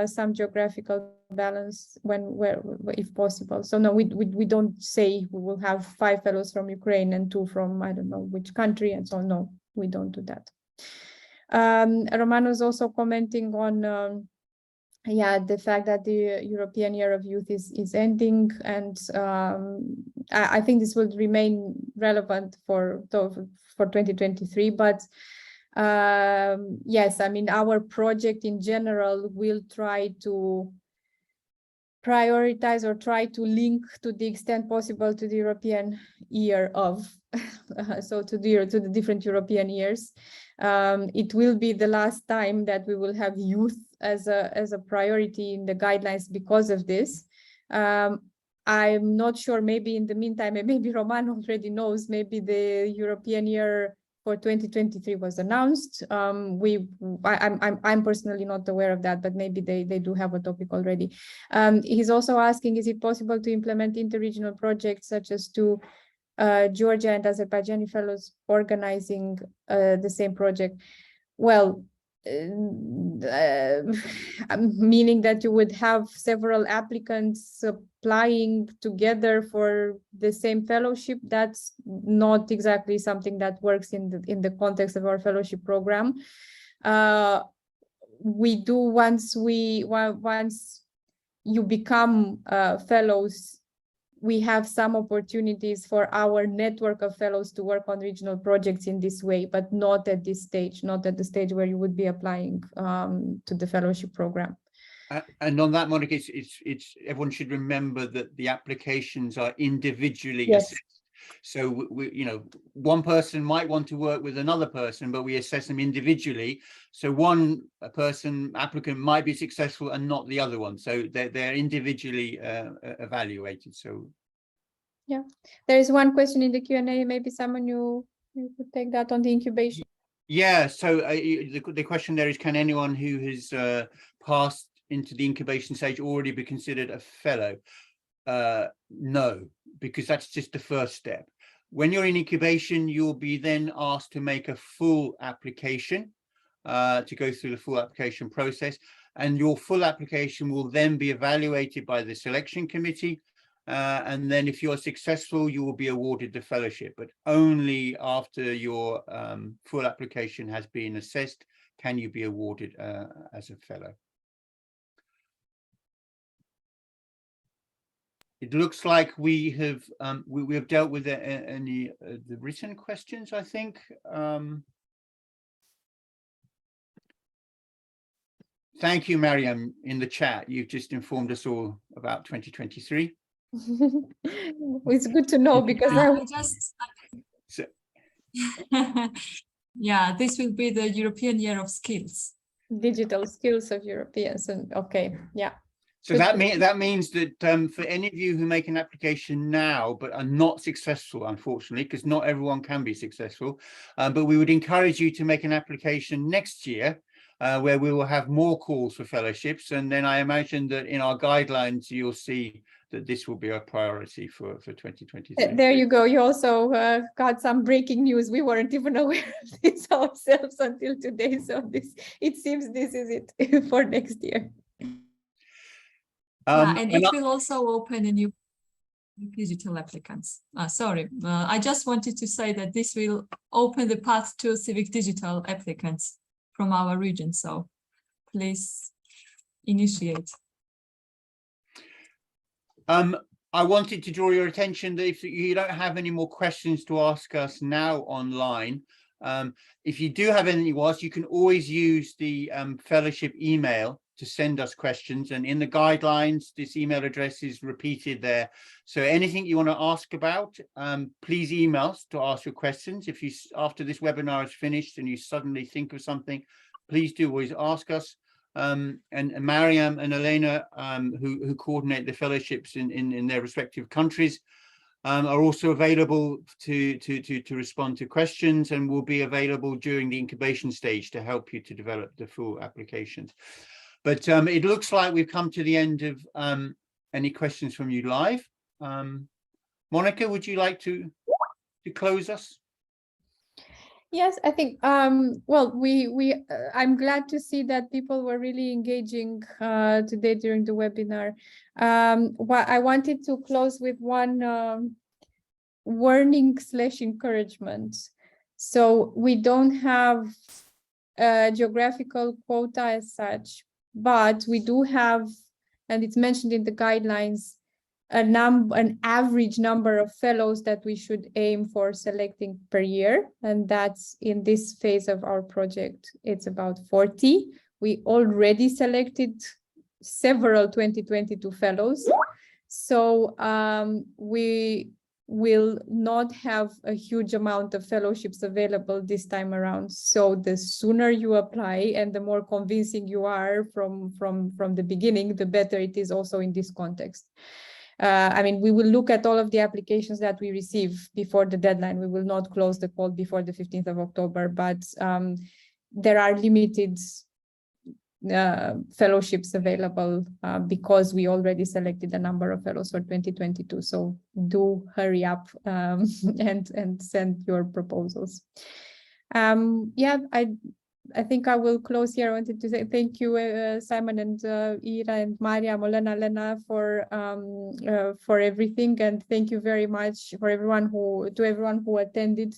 some geographical balance where if possible. So no, we don't say we will have 5 fellows from Ukraine and 2 from I don't know which country and so on. No, we don't do that. Romano is also commenting on the fact that the European Year of Youth is ending, and I think this will remain relevant for 2023. But yes, I mean, our project in general will try to prioritize or try to link to the extent possible to the European year of, so to the different European years. It will be the last time that we will have youth as a priority in the guidelines because of this. I'm not sure, maybe in the meantime, and maybe Roman already knows, maybe the European year for 2023 was announced. I'm personally not aware of that, but maybe they do have a topic already. He's also asking, is it possible to implement interregional projects such as to Georgia and Azerbaijani fellows organizing the same project? Well, meaning that you would have several applicants applying together for the same fellowship. That's not exactly something that works in the context of our fellowship program. We do once you become fellows, we have some opportunities for our network of fellows to work on regional projects in this way, but not at this stage, not at the stage where you would be applying to the fellowship program. And on that, Monica, it's everyone should remember that the applications are individually Yes. assessed. So we, one person might want to work with another person, but we assess them individually. So one applicant might be successful and not the other one. So they're individually evaluated. So yeah, there is one question in the Q&A. Maybe someone you could take that on the incubation. Yeah. So the question there is, can anyone who has passed into the incubation stage already be considered a fellow? No, because that's just the first step. When you're in incubation, you'll be then asked to make a full application, to go through the full application process, and your full application will then be evaluated by the selection committee, and then if you're successful, you will be awarded the fellowship. But only after your full application has been assessed can you be awarded as a fellow. It looks like we have dealt with any the written questions, I think. Thank you, Mariam, in the chat. You've just informed us all about 2023. It's good to know, because yeah, this will be the European Year of Skills. Digital skills of Europeans, and okay, yeah. So that means that for any of you who make an application now but are not successful, unfortunately, because not everyone can be successful, but we would encourage you to make an application next year, where we will have more calls for fellowships, and then I imagine that in our guidelines you'll see that this will be a priority for 2023. There you go. You also got some breaking news. We weren't even aware of this ourselves until today. So it seems this is it for next year. And it will also open a new digital applicants. I just wanted to say that this will open the path to civic digital applicants from our region. So please initiate. I wanted to draw your attention that if you don't have any more questions to ask us now online, if you do have anything to ask, you can always use the fellowship email to send us questions, and in the guidelines this email address is repeated there. So anything you want to ask about, please email us to ask your questions. If you, after this webinar is finished and you suddenly think of something, please do always ask us. And Mariam and Elena, who coordinate the fellowships in their respective countries, are also available to respond to questions, and will be available during the incubation stage to help you to develop the full applications. But it looks like we've come to the end of any questions from you live. Monica, would you like to close us? Yes, I think, well, I'm glad to see that people were really engaging today during the webinar. What I wanted to close with one warning / encouragement. So we don't have a geographical quota as such, but we do have, and it's mentioned in the guidelines, an average number of fellows that we should aim for selecting per year. And that's in this phase of our project, it's about 40. We already selected several 2022 fellows. So we will not have a huge amount of fellowships available this time around. So the sooner you apply and the more convincing you are from the beginning, the better it is also in this context. I mean, we will look at all of the applications that we receive before the deadline. We will not close the call before the 15th of October, but there are limited fellowships available because we already selected a number of fellows for 2022. So do hurry up and send your proposals. Yeah, I think I will close here. I wanted to say thank you, Simon and Ira and Maria, Molena, Lena for everything, and thank you very much for everyone who attended.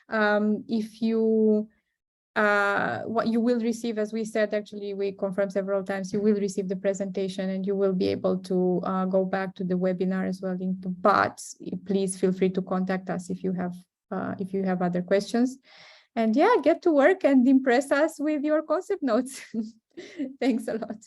If you what you will receive, as we said, actually we confirmed several times, you will receive the presentation and you will be able to go back to the webinar as well. But please feel free to contact us if you have other questions. And yeah, get to work and impress us with your concept notes. Thanks a lot.